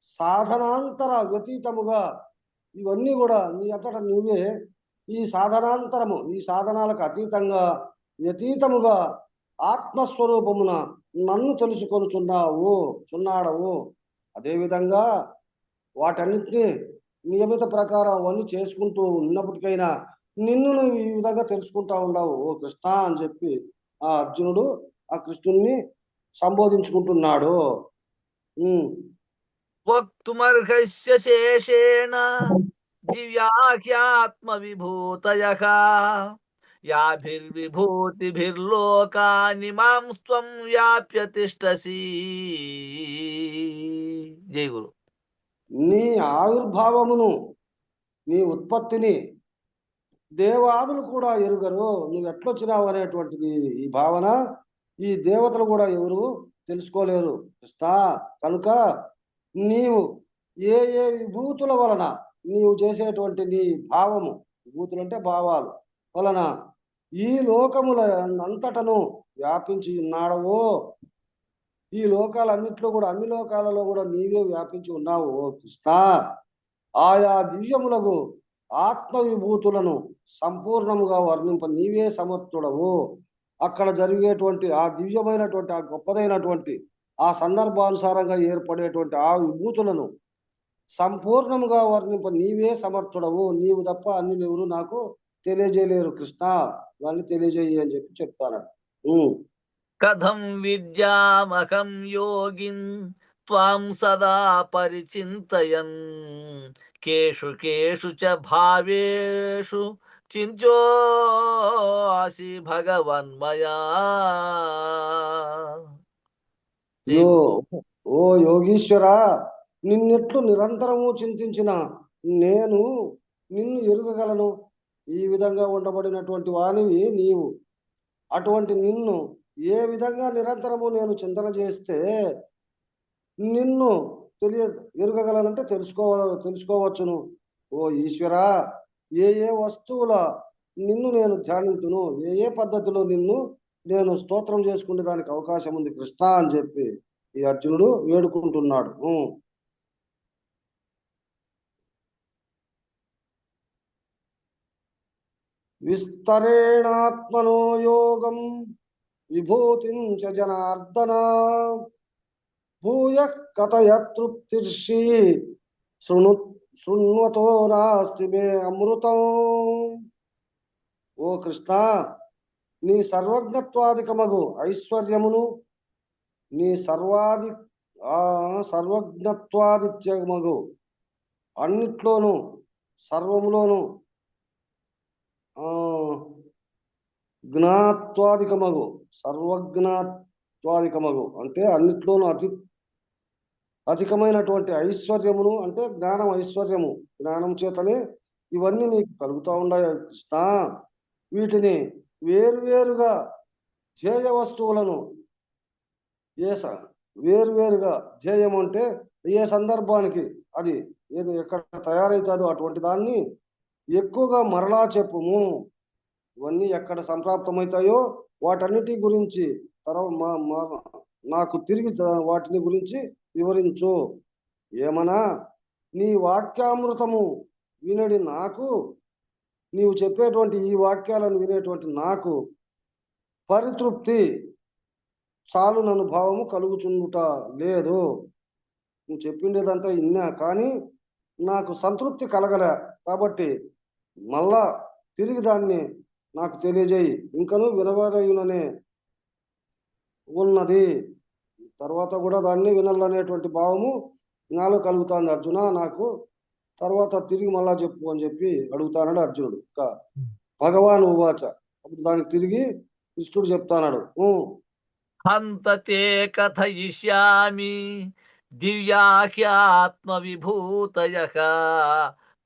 సాధనాంతర వ్యతీతముగా ఇవన్నీ కూడా నీ అంతట నీవే ఈ సాధనాంతరము, ఈ సాధనాలకు అతీతంగా వ్యతీతముగా ఆత్మస్వరూపమున నన్ను చున్నాడవు. అదేవిధంగా వాటన్నిటినీ నియమిత ప్రకారం అవన్నీ చేసుకుంటూ ఉన్నప్పటికైనా నిన్ను నువ్వు ఈ విధంగా తెలుసుకుంటా ఉండవు ఓ కృష్ణ అని చెప్పి ఆ అర్జునుడు ఆ కృష్ణుణ్ణి సంబోధించుకుంటున్నాడు. వక్తుమర్హస్య శేషేణ దివ్యాఖ్యాత్మ విభూతయః యాభిర్విభూతిభిర్లోకాని మాం వ్యాప్య తిష్టసి. జై గురు. నీ ఆవిర్భావమును, నీ ఉత్పత్తిని దేవాదులు కూడా ఎరుగరు. నువ్వు ఎట్లొచ్చినావు అనేటువంటిది ఈ భావన ఈ దేవతలు కూడా ఎవరు తెలుసుకోలేరు కృష్ణ. కనుక నీవు ఏ ఏ విభూతుల వలన నీవు చేసేటువంటి నీ భావము, విభూతులు అంటే భావాలు వలన ఈ లోకముల అంతటను వ్యాపించి ఉన్నాడవో, ఈ లోకాలన్నిట్లో కూడా అన్ని లోకాలలో కూడా నీవే వ్యాపించి ఉన్నావు ఓ కృష్ణ. ఆయా దివ్యములకు ఆత్మ విభూతులను సంపూర్ణముగా వర్ణింప నీవే సమర్థుడవు. అక్కడ జరిగేటువంటి ఆ దివ్యమైనటువంటి ఆ గొప్పదైనటువంటి ఆ సందర్భానుసారంగా ఏర్పడేటువంటి ఆ విభూతులను సంపూర్ణముగా వర్ణింప నీవే సమర్థుడవు. నీవు తప్ప అన్ని ఎవరు నాకు తెలియజేయలేరు కృష్ణ, దాన్ని తెలియజేయి అని చెప్పి చెప్తాను. కథం విద్యామహం యోగిన్ త్వాం సదా పరిచింతయన్ కేషు కేషు చ భావేషు చింత్యోసి భగవన్మయా. ఓ యోగీశ్వర, నిన్నెట్లు నిరంతరము చింతించిన నేను నిన్ను ఎరుగగలను. ఈ విధంగా ఉండబడినటువంటి వానివి నీవు. అటువంటి నిన్ను ఏ విధంగా నిరంతరము నేను చింతన చేస్తే నిన్ను ఎరుగగలనంటే తెలుసుకోవచ్చును. ఓ ఈశ్వర, ఏ ఏ వస్తువుల నిన్ను నేను ధ్యానించును, ఏ ఏ పద్ధతిలో నిన్ను నేను స్తోత్రం చేసుకునే దానికి అవకాశం ఉంది కృష్ణ అని చెప్పి ఈ అర్జునుడు వేడుకుంటున్నాడు. విస్తరేణాత్మనో యోగం విభూతిం చ జనార్దన భూయ కథయ తృప్తిర్షి శృణ్వతో నాస్తి మే అమృతం. ఓ కృష్ణ, నీ సర్వజ్ఞత్వాదికమగు ఐశ్వర్యమును, నీ సర్వజ్ఞత్వాదిత్యమగు అన్నిట్లోనూ సర్వములోను జ్ఞాత్వాదికమగు సర్వజ్ఞాత్వాదికమగు అంటే అన్నిట్లోనూ అధికమైనటువంటి ఐశ్వర్యమును అంటే జ్ఞానం, ఐశ్వర్యము, జ్ఞానం చేతనే ఇవన్నీ నీకు కలుగుతూ ఉన్నాయి కృష్ణ. వీటిని వేరువేరుగా ధ్యేయ వస్తువులను వేరువేరుగా ధ్యేయం అంటే ఏ సందర్భానికి అది ఏదో ఎక్కడ తయారవుతుందో అటువంటి దాన్ని ఎక్కువగా మరలా చెప్పుము. ఇవన్నీ ఎక్కడ సంప్రాప్తమవుతాయో వాటన్నిటి గురించి నాకు తిరిగి వాటిని గురించి వివరించు. ఏమనా నీ వాక్యామృతము వినడి నాకు, నీవు చెప్పేటువంటి ఈ వాక్యాలను వినేటువంటి నాకు పరితృప్తి చాలునను భావము కలుగుచుండుట లేదు. నువ్వు చెప్పిండేదంతా ఇన్నా కానీ నాకు సంతృప్తి కలగలే. కాబట్టి మళ్ళా తిరిగి దాన్ని నాకు తెలియజేయి, ఇంకను వినవలయుననే ఉన్నది. తర్వాత కూడా దాన్ని వినాలనేటువంటి భావము నాలో కలుగుతాంది. అర్జున, నాకు తర్వాత తిరిగి మళ్ళా చెప్పు అని చెప్పి అడుగుతానాడు అర్జునుడు. భగవాన్ ఉవాచ, అప్పుడు దానికి తిరిగి కృష్ణుడు చెప్తానాడు. హంతతే కథయిష్యామి దివ్యాఖ్యాత్మ విభూతయః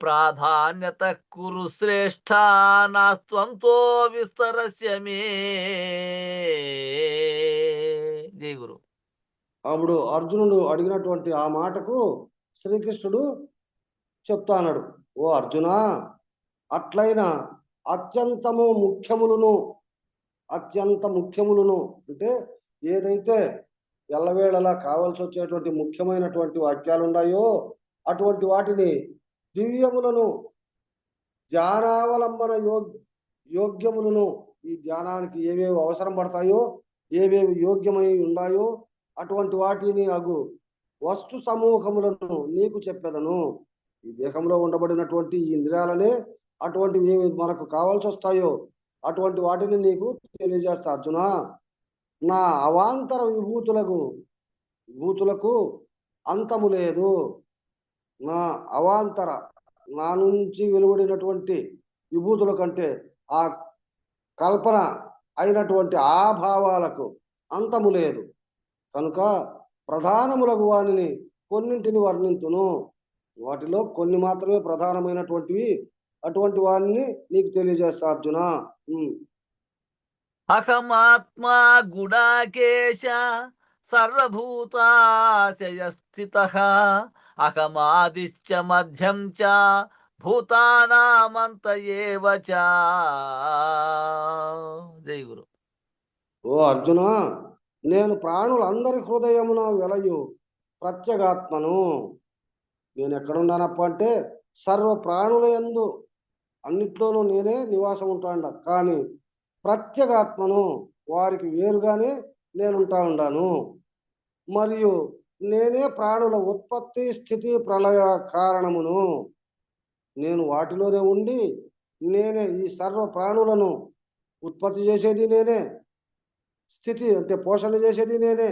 ప్రాధాన్యత కురు శ్రేష్ఠ నాస్త్వంతో విస్తరస్య మే. జై గురు. అప్పుడు అర్జునుడు అడిగినటువంటి ఆ మాటకు శ్రీకృష్ణుడు చెప్తాన్నాడు. ఓ అర్జున, అట్లయిన అత్యంత ముఖ్యములను అంటే ఏదైతే ఎల్లవేళలా కావాల్సి వచ్చేటువంటి ముఖ్యమైనటువంటి వాక్యాలు ఉన్నాయో అటువంటి వాటిని, దివ్యములను, ధ్యానావలంబన యోగ్యములను, ఈ ధ్యానానికి ఏవేవి అవసరం పడతాయో, ఏవేవి యోగ్యమై ఉన్నాయో అటువంటి వాటిని అగు వస్తు సమూహములను నీకు చెప్పేదను. ఈ దేహంలో ఉండబడినటువంటి ఈ ఇంద్రియాలనే అటువంటివి ఏవి మనకు కావాల్సి వస్తాయో అటువంటి వాటిని నీకు తెలియజేస్తా. అర్జున, నా అవాంతర విభూతులకు అంతము లేదు. నా నుంచి వెలువడినటువంటి విభూతుల కంటే ఆ కల్పన అయినటువంటి ఆ భావాలకు అంతము లేదు. కనుక ప్రధానములకు వానిని కొన్నింటిని వర్ణింతును. వాటిలో కొన్ని మాత్రమే ప్రధానమైనటువంటివి. అటువంటి వారిని నీకు తెలియజేస్తా అర్జున. అహమాత్మా గుడాకేశ సర్వభూతాశయ స్థితః అహమాదిశ్చ మధ్యం చ భూతానామంత ఏవ చ. జై గురు. ఓ అర్జున, నేను ప్రాణులందరి హృదయమున వెలయు ప్రత్యేగాత్మను. నేను ఎక్కడున్నానప్ప అంటే సర్వ ప్రాణుల యందు అన్నిట్లోనూ నేనే నివాసం ఉంటాను. కానీ ప్రత్యేగాత్మను, వారికి వేరుగానే నేనుంటా ఉండాను. మరియు నేనే ప్రాణుల ఉత్పత్తి, స్థితి, ప్రళయ కారణమును. నేను వాటిలోనే ఉండి నేనే ఈ సర్వ ప్రాణులను ఉత్పత్తి చేసేది నేనే, స్థితి అంటే పోషణ చేసేది నేనే,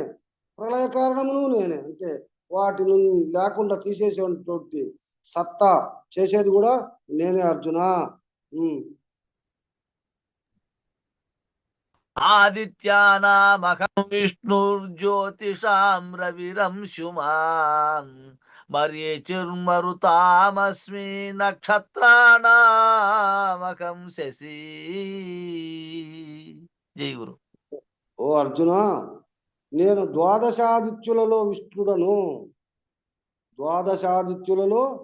ప్రళయ కారణమును నేనే అంటే వాటిని లేకుండా తీసేసేటువంటి సత్తా చేసేది కూడా నేనే అర్జున. ఆదిత్యానామహం విష్ణుర్జ్యోతిషాం రవిరంశుమాన్ మరీచిర్మరుతామస్మి నక్షత్రాణామహం శశి. జై గురు. ఓ అర్జున, నేను ద్వాదశాదిత్యులలో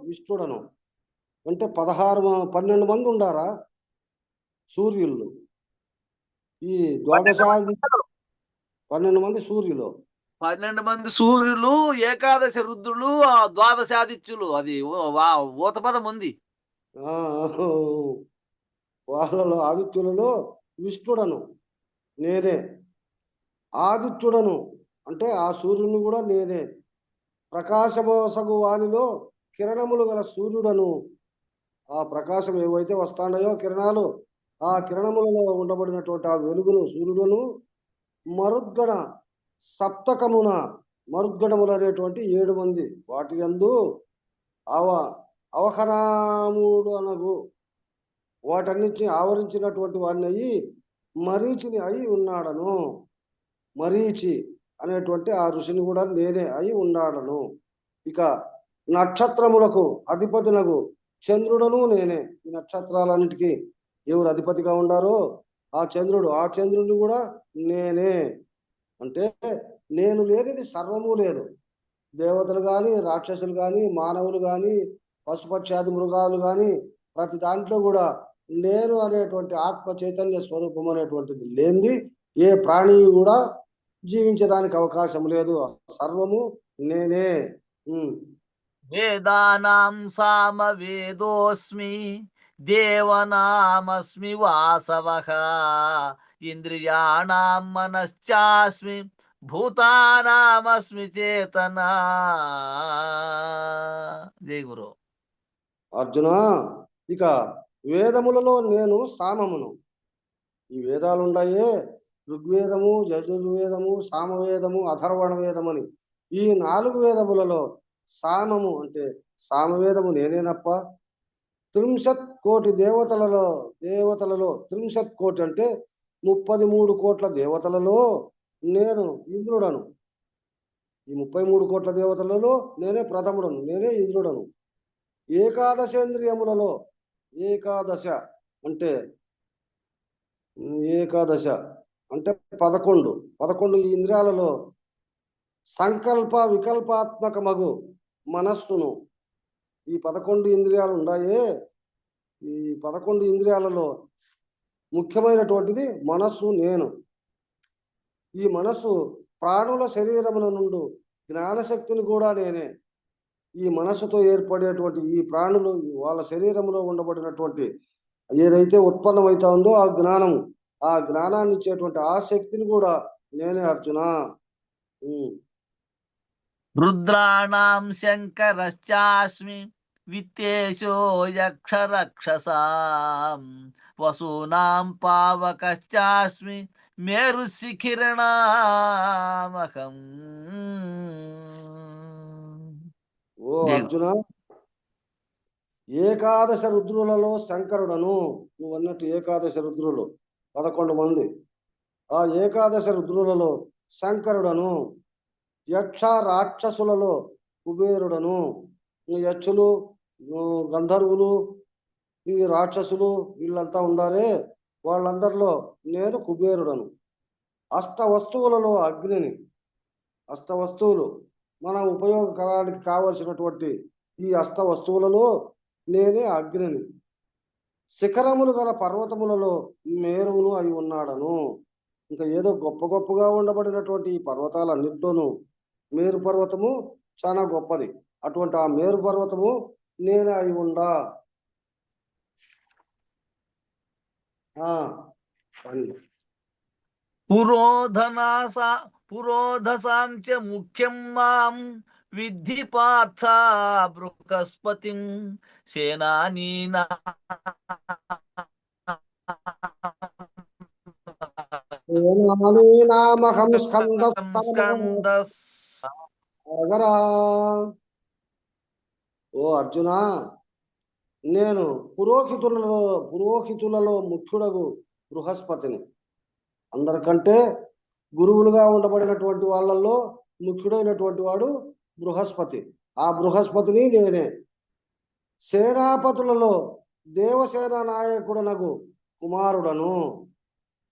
విష్ణుడను. అంటే 12 మంది ఉండారా సూర్యులు. ఈ 12 మంది సూర్యులు. 12 మంది సూర్యులు, ఏకాదశి రుద్రులు, ద్వాదశాదిత్యులు. అది ఊతపదం ఉంది. ఆ, వాళ్ళలో ఆదిత్యులలో విష్ణుడను నేనే. ఆదిత్యుడను అంటే ఆ సూర్యుని కూడా నేనే. ప్రకాశమోసగు వానిలో కిరణములు గల సూర్యుడను. ఆ ప్రకాశం ఏవైతే వస్తాడయో కిరణాలు, ఆ కిరణములలో ఉండబడినటువంటి ఆ వెలుగును సూర్యుడును. మరుద్గణ సప్తకమున, మరుద్గణములు అనేటువంటి 7 మంది, వాటి యందు అవ అవహరాముడు అనగు వాటన్నిటిని ఆవరించినటువంటి వాడిని అయి మరీచిని అయి ఉన్నాడను. మరీచి అనేటువంటి ఆ ఋషిని కూడా నేనే అయి ఉన్నాడను. ఇక నక్షత్రములకు అధిపతినగు చంద్రుడను నేనే. ఈ నక్షత్రాలన్నిటికీ ఎవరు అధిపతిగా ఉండారో ఆ చంద్రుడిని కూడా నేనే. అంటే నేను లేనిది సర్వము లేదు. దేవతలు కానీ, రాక్షసులు కానీ, మానవులు కానీ, పశుపక్షాది మృగాలు కానీ, ప్రతి దాంట్లో కూడా నేను అనేటువంటి ఆత్మ చైతన్య స్వరూపం అనేటువంటిది లేనిది ఏ ప్రాణి కూడా జీవించడానికి అవకాశం లేదు. సర్వము నేనే. వేదానాం సామ వేదోస్మి, దేవనామస్మి వాసవః, ఇంద్రియాణాం మనశ్చాస్మి, భూతానామస్మి చేతన. జై గురు. అర్జున, ఇక వేదములలో నేను సామమును. ఈ వేదాలు ఉన్నాయే, ఋగ్వేదము, యజుర్వేదము, సామవేదము, అథర్వణ వేదమని ఈ 4 వేదములలో సామము అంటే సామవేదము నేనేనప్ప. 30 కోటి దేవతలలో 30 కోటి అంటే 33 కోట్ల దేవతలలో నేను ఇంద్రుడను. ఈ 33 కోట్ల దేవతలలో నేనే ప్రథముడను, నేనే ఇంద్రుడను. ఏకాదశేంద్రియములలో ఏకాదశ అంటే 11 ఈ ఇంద్రియాలలో సంకల్ప వికల్పాత్మకమగు మనస్సును. ఈ 11 ఇంద్రియాలు ఉన్నాయే, ఈ 11 ఇంద్రియాలలో ముఖ్యమైనటువంటిది మనస్సు నేను. ఈ మనస్సు ప్రాణుల శరీరముల నుండి జ్ఞానశక్తిని కూడా నేనే. ఈ మనస్సుతో ఏర్పడేటువంటి ఈ ప్రాణులు వాళ్ళ శరీరంలో ఉండబడినటువంటి ఏదైతే ఉత్పన్నమైతా ఉందో ఆ జ్ఞానాన్ని ఇచ్చేటువంటి ఆ శక్తిని కూడా నేనే అర్జున. రుద్రాణాం శంకరశ్చాస్మి, విత్తేశో యక్ష రక్షసాం, వసూనాం పావకశ్చాస్మి, మేరు శిఖిరణామహం. ఓ అర్జున, ఏకాదశ రుద్రులలో శంకరుడను. నువ్వు అన్నట్టు ఏకాదశ రుద్రులు 11 మంది. ఆ ఏకాదశ రుద్రులలో శంకరుడను. యక్ష రాక్షసులలో కుబేరుడను. యక్షులు, గంధర్వులు, ఈ రాక్షసులు వీళ్ళంతా ఉండారే, వాళ్ళందరిలో నేను కుబేరుడను. అష్టవస్తువులలో అగ్నిని. అష్టవస్తువులు మన ఉపయోగకరానికి కావలసినటువంటి ఈ అష్టవస్తువులలో నేనే అగ్నిని. శిఖరములు గల పర్వతములలో మేరువును అయి ఉన్నాడను. ఇంకా ఏదో గొప్పగా ఉండబడినటువంటి ఈ పర్వతాలన్నింటిలోనూ మేరు పర్వతము చాలా గొప్పది. అటువంటి ఆ మేరు పర్వతము నేనే అయి ఉండా. పురోధసాం చ ముఖ్యం మాం విద్ధి పార్థ బృహస్పతిం, సేనానీనామహం ఓ అర్జున, నేను పురోహితులలో ముఖ్యుడగు బృహస్పతిని. అందరికంటే గురువులుగా ఉండబడినటువంటి వాళ్ళల్లో ముఖ్యుడైనటువంటి వాడు బృహస్పతి. ఆ బృహస్పతిని నేనే. సేనాపతులలో దేవసేన నాయకుడనగు కుమారుడను.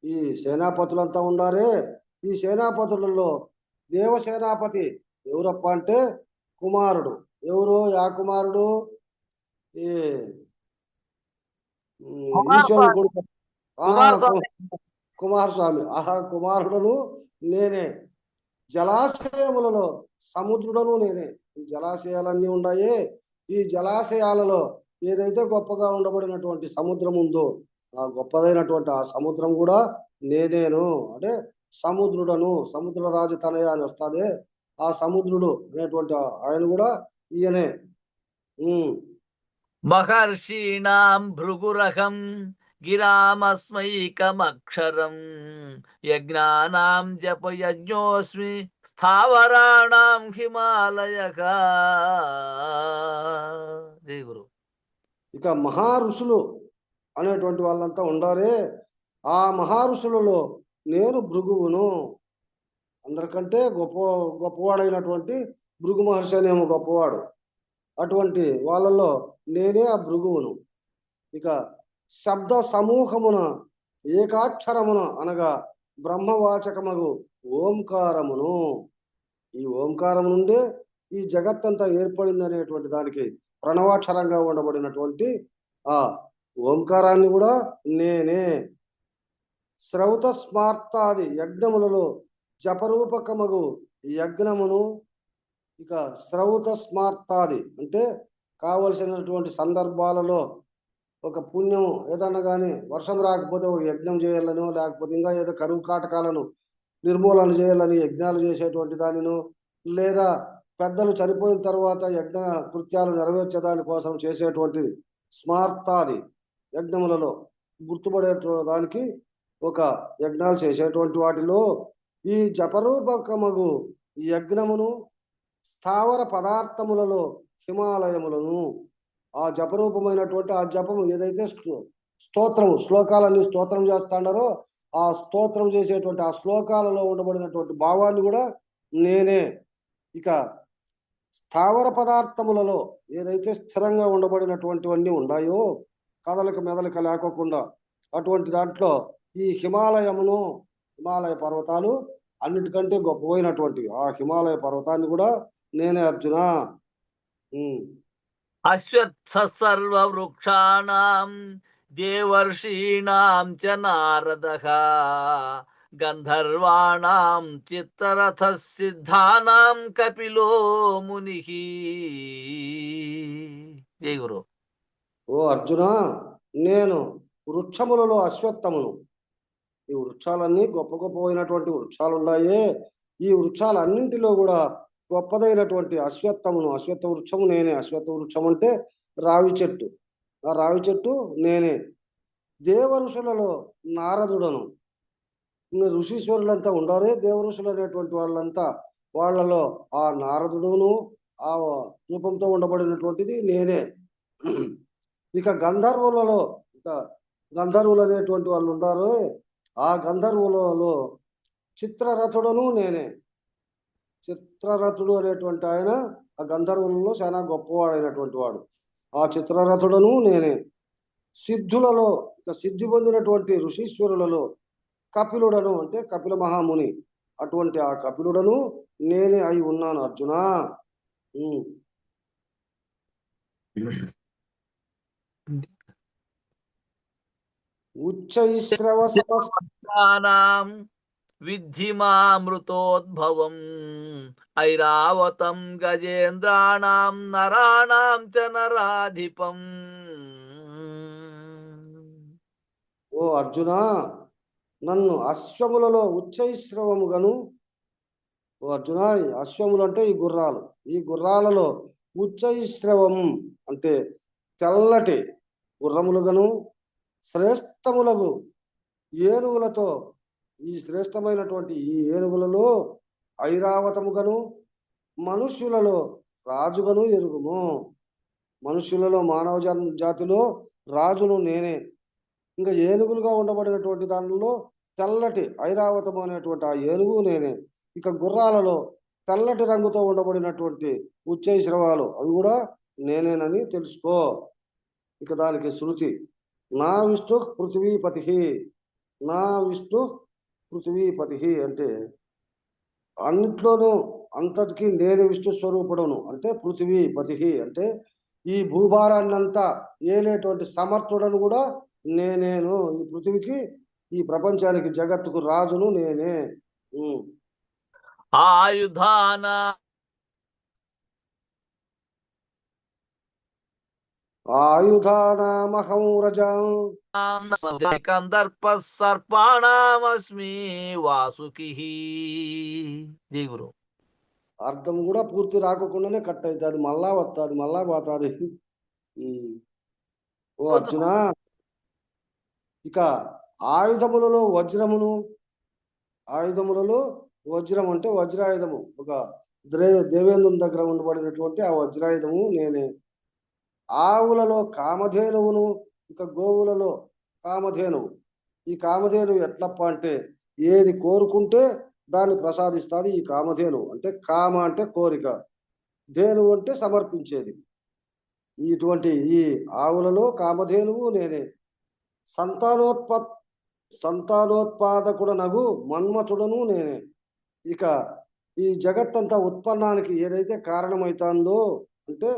ఈ సేనాపతులంతా ఉండారే, ఈ సేనాపతులలో దేవసేనాపతి ఎవరప్ప అంటే కుమారుడు. ఎవరు ఆ కుమారుడు? ఈ ఈశ్వరుడు కొడుకు కుమారస్వామి. ఆ కుమారుడును నేనే. జలాశయములలో సముద్రుడను నేనే. ఈ జలాశయాలన్నీ ఉన్నాయే, ఈ జలాశయాలలో ఏదైతే గొప్పగా ఉండబడినటువంటి సముద్రం ఉందో ఆ గొప్పదైనటువంటి ఆ సముద్రం కూడా నేనేను. అంటే సముద్రుడను, సముద్ర రాజు తనయ అని వస్తాదే, ఆ సముద్రుడు అనేటువంటి ఆయన కూడా ఈయనే. మహర్షీణాం భృగురహం గిరామస్మైకమక్షరం యజ్ఞానాం జపయజ్ఞోస్మి స్థావరాణాం హిమాలయక. జై గురు. ఇక మహారుషులు అనేటువంటి వాళ్ళంతా ఉండారే, ఆ మహారుషులలో నేను భృగువును. అందరికంటే గొప్పవాడైనటువంటి భృగు మహర్షి అనేమో గొప్పవాడు. అటువంటి వాళ్ళలో నేనే ఆ భృగువును. ఇక శబ్ద సమూహమున ఏకాక్షరమున అనగా బ్రహ్మవాచకమగు ఓంకారమును. ఈ ఓంకారం నుండే ఈ జగత్తంతా ఏర్పడింది అనేటువంటి దానికి ప్రణవాక్షరంగా ఉండబడినటువంటి ఆ ఓంకారాన్ని కూడా నేనే. శ్రౌత స్మార్తాది యజ్ఞములలో జపరూపకమగు యజ్ఞమును. ఇక శ్రౌత స్మార్తాది అంటే కావలసినటువంటి సందర్భాలలో ఒక పుణ్యము ఏదన్నా కానీ వర్షం రాకపోతే ఒక యజ్ఞం చేయాలను, లేకపోతే ఇంకా ఏదో కరువు కాటకాలను నిర్మూలన చేయాలని యజ్ఞాలు చేసేటువంటి దానిను, లేదా పెద్దలు చనిపోయిన తర్వాత యజ్ఞ కృత్యాలు నెరవేర్చేదాని కోసం చేసేటువంటి స్మార్తాది యజ్ఞములలో గుర్తుపడే దానికి ఒక యజ్ఞాలు చేసేటువంటి వాటిలో ఈ జపరూపకమగు యజ్ఞమును స్థావర పదార్థములలో హిమాలయములను. ఆ జపరూపమైనటువంటి ఆ జపము ఏదైతే స్తోత్రము శ్లోకాలన్నీ స్తోత్రం చేస్తాడారో ఆ స్తోత్రం చేసేటువంటి ఆ శ్లోకాలలో ఉండబడినటువంటి భావాన్ని కూడా నేనే. ఇక స్థావర పదార్థములలో ఏదైతే స్థిరంగా ఉండబడినటువంటివన్నీ ఉన్నాయో కదలిక మెదలిక లేకోకుండా అటువంటి దాంట్లో ఈ హిమాలయమును, హిమాలయ పర్వతాలు అన్నిటికంటే గొప్పపోయినటువంటివి. ఆ హిమాలయ పర్వతాన్ని కూడా నేనే అర్జున. అశ్వత్థ సర్వవృక్షాణాం దేవర్షీణాం చ నారదః గంధర్వాణాం చిత్తరథ సిద్ధానాం కపిలో మునిః. జై గురు. ఓ అర్జున, నేను వృక్షములలో అశ్వత్థమును. ఈ వృక్షాలన్నీ గొప్ప గొప్పపోయినటువంటి వృక్షాలు ఉన్నాయే, ఈ వృక్షాలన్నింటిలో కూడా గొప్పదైనటువంటి అశ్వత్థమును. అశ్వత్థ వృక్షము నేనే. అశ్వత్థ వృక్షం అంటే రావి చెట్టు. ఆ రావి చెట్టు నేనే. దేవ ఋషులలో నారదుడను. ఇంకా ఋషీశ్వరులంతా ఉండారే దేవ ఋషులు అనేటువంటి వాళ్ళంతా, వాళ్ళలో ఆ నారదుడును ఆ రూపంతో ఉండబడినటువంటిది నేనే. ఇక గంధర్వులలో గంధర్వులు అనేటువంటి వాళ్ళు ఉంటారు. ఆ గంధర్వులలో చిత్రరథుడును నేనే. చిత్రరథుడు అనేటువంటి ఆయన ఆ గంధర్వులలో చాలా గొప్పవాడైనటువంటి వాడు. ఆ చిత్రరథుడును నేనే. సిద్ధులలో సిద్ధి పొందినటువంటి ఋషీశ్వరులలో కపిలుడను అంటే కపిల మహాముని. అటువంటి ఆ కపిలుడను నేనే అయి ఉన్నాను అర్జున. ఉచ్చైశ్రవ సమస్తానాం విద్ధి మామృతోద్భవం ఐరావతం గజేంద్రాణాం నరాణాం చ నరాధిపం. ఓ అర్జున, నన్ను అశ్వములలో ఉచ్చైశ్రవముగను. ఓ అర్జున, అశ్వములు అంటే ఈ గుర్రాలు. ఈ గుర్రాలలో ఉచ్చైశ్రవం అంటే తెల్లటి గుర్రములుగను, శ్రేష్టములకు ఏనుగులతో, ఈ శ్రేష్టమైనటువంటి ఈ ఏనుగులలో ఐరావతముగను, మనుష్యులలో రాజుగను ఎరుగుము. మనుష్యులలో మానవ జాతిలో రాజును నేనే. ఇంకా ఏనుగులుగా ఉండబడినటువంటి దానిలో తెల్లటి ఐరావతము అనేటువంటి ఆ ఏనుగు నేనే. ఇక గుర్రాలలో తెల్లటి రంగుతో ఉండబడినటువంటి ఉచ్చైశ్రవాలు అవి కూడా నేనేనని తెలుసుకో. ఇక దానికి శృతి నా విష్ణు పృథ్వీపతి. నా విష్ణు పృథ్వీపతి అంటే అన్నిట్లోనూ అంతటికి నేను విష్ణు స్వరూపుడను. అంటే పృథ్వీపతి అంటే ఈ భూభారాన్నంతా ఏలేటువంటి సమర్థుడను కూడా నేనేను. ఈ పృథ్వీకి, ఈ ప్రపంచానికి, జగత్తుకు రాజును నేనే. ఆయుధాన ఆయుధానామహం రజం. కందర్ప సర్పాణమస్మి వాసుకి. జై గురు. అర్థం కూడా పూర్తి రాకుండానే కట్ అవుతుంది, మళ్ళా వస్తుంది, మళ్ళా పోతుంది. ఓ అర్జున, ఇక ఆయుధములలో వజ్రమును, ఆయుధములలో వజ్రం అంటే వజ్రాయుధము, ఒక దేవేంద్రుని దగ్గర ఉండబడినటువంటి ఆ వజ్రాయుధము నేనే. ఆవులలో కామధేనువును, ఇక గోవులలో కామధేనువు. ఈ కామధేనువు ఎట్లప్ప అంటే ఏది కోరుకుంటే దాన్ని ప్రసాదిస్తుంది ఈ కామధేనువు. అంటే కామ అంటే కోరిక, ధేనువు అంటే సమర్పించేది. ఇటువంటి ఈ ఆవులలో కామధేనువు నేనే. సంతానోత్పాదకుడనగు మన్మథుడను నేనే. ఇక ఈ జగత్తంతా ఉత్పన్నానికి ఏదైతే కారణమవుతుందో అంటే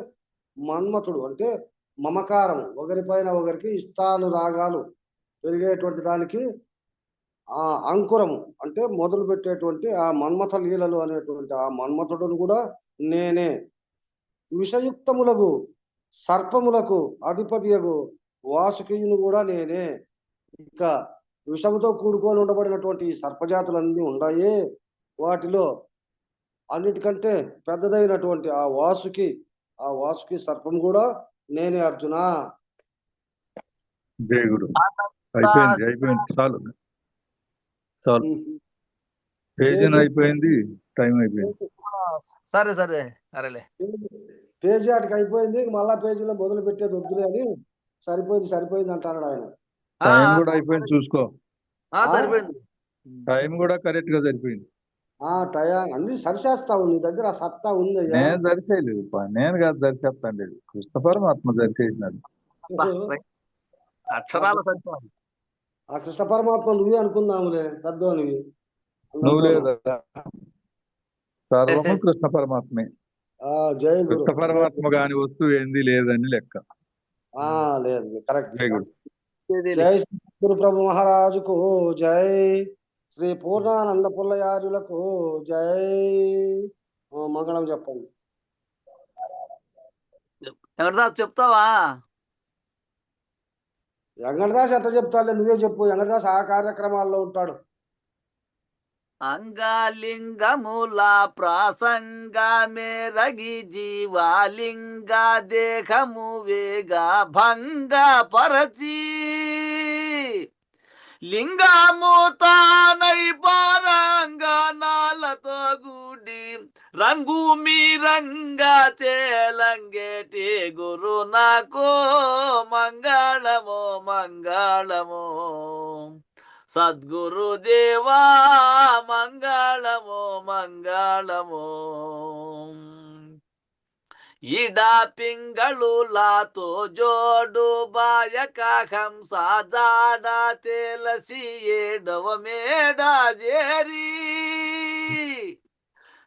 మన్మథుడు అంటే మమకారం, ఒకరిపైన ఒకరికి ఇష్టానురాగాలు పెరిగేటువంటి దానికి ఆ అంకురము అంటే మొదలు పెట్టేటువంటి ఆ మన్మథ లీలలు అనేటువంటి ఆ మన్మథుడును కూడా నేనే. విషయుక్తములకు సర్పములకు అధిపతియగు వాసుకియును కూడా నేనే. ఇక విషముతో కూడుకొని ఉండబడినటువంటి సర్పజాతులన్నీ ఉన్నాయి, వాటిలో అన్నిటికంటే పెద్దదైనటువంటి ఆ వాసుకి సర్పం కూడా నేనే అర్జున. జై గురు. అయిపోయింది చాలు చాలు. పేజీ అయిపోయింది, టైం అయిపోయింది. సరే సరే సరేలే. పేజీ ఆటికి అయిపోయింది, మళ్ళా పేజీలో మొదలు పెట్టేది వద్దులే అని సరిపోయింది అంటాడు ఆయన. టైం కూడా అయిపోయింది, చూసుకో. సరిపోయింది, టైం కూడా కరెక్ట్ గా సరిపోయింది. అన్ని సరిచేస్తావు, నీ దగ్గర ఆ సత్తా ఉంది. నేను సరిచేయలేదు, నేను కాదు సరిచేస్తాను, కృష్ణ పరమాత్మ సరిచేసినాడు. అక్షరాలు సరిపోవాలి. ఆ కృష్ణ పరమాత్మ నువ్వే అనుకుందాములే, పెద్దోనివి. నువ్వు లేదా, సర్వము కృష్ణ పరమాత్మే. జై గురు. కృష్ణ పరమాత్మ కాని వస్తువు ఏంది లేదని లెక్క. లేదు, కరెక్ట్. జై గురు. జై శ్రీ గురు ప్రభు మహారాజుకు జై. శ్రీ పూర్ణానంద పుల్లయారులకు జై. మంగళం చెప్పండి. చెప్తావా? వెంకటదాస్ ఎట్లా చెప్తాలే, నువ్వే చెప్పు. వెంకటదాస్ ఆ కార్యక్రమాల్లో ఉంటాడు. అంగలింగముల ప్రాసంగమే రగి జీవాలింగ దేహము వేగ భంగ పరచి లింగము తానై పారంగనాలతో గుడి రంగు మీ రంగ తేలంగేటి గురు నాకు మంగళము మంగళము. సద్గురుదేవా మంగళము మంగళము. ఇడా పింగళులాతో జోడు బాయక హంస జాడ తెలసి ఏడవ మేడ జేరి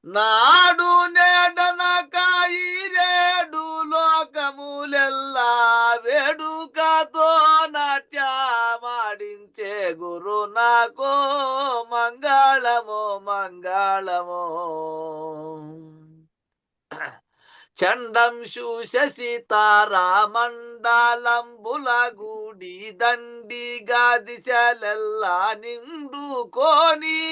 నాడు నేడనకాయి రేడు లోకములెల్లా వేడుకతో నాట్యమాడించే గురు నాకు మంగళము మంగళము. చండం శూశసి తారామండలంబుల గుడి దండి గాదిశలెల్లా నిండుకోని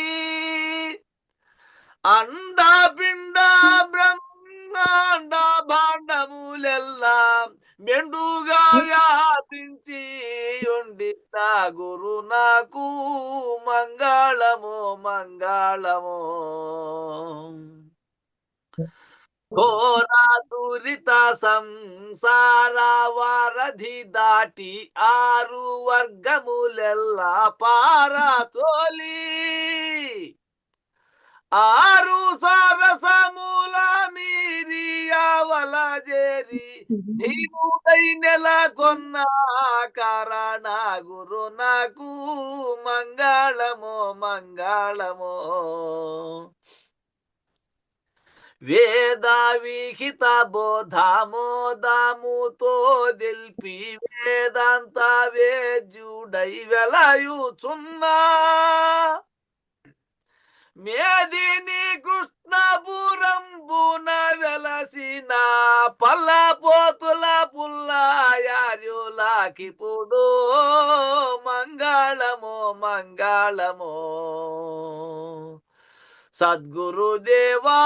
అండ పిండ బ్రహ్మాండ భాండములెల్లా మెండుగా వ్యాపించి ఉండిన గురు నాకు మంగళము మంగళము. ఘోర దురిత సంసార వారధి దాటి ఆరు వర్గములెల్లా పారతోలి ఆరు సరసముల మీరియవల చేరి ధీనుడై నెలకొన్న కారణ గురు నాకు మంగళము మంగళము. వేద విహిత బోధమోదముతో దిల్పి వేదాంత వేద్యుడై వెలయుచున్నా మేదిని కృష్ణపురంబున వెలసిన పల్లపోతుల పుల్లయార్యులాకిప్పుడు మంగళమో మంగళమో సద్గురుదేవా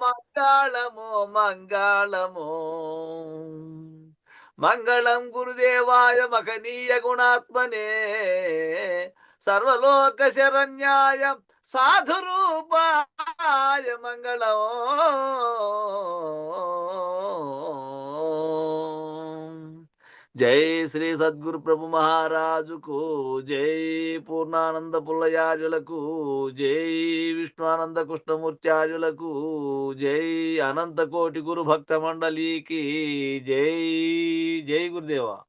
మంగళమో మంగళమో మంగళం గురుదేవాయ మహనీయ గుణాత్మనే సర్వలోక శరణ్యాయ సాధురూపాయ మంగళం. జై శ్రీ సద్గురు ప్రభు మహారాజుకు జై. పూర్ణానంద పుల్లయార్యులకు జై. విష్ణుానంద కృష్ణమూర్త్యార్యులకు జై. అనంత కోటి గురు భక్త మండలికి జై. జై గురుదేవా.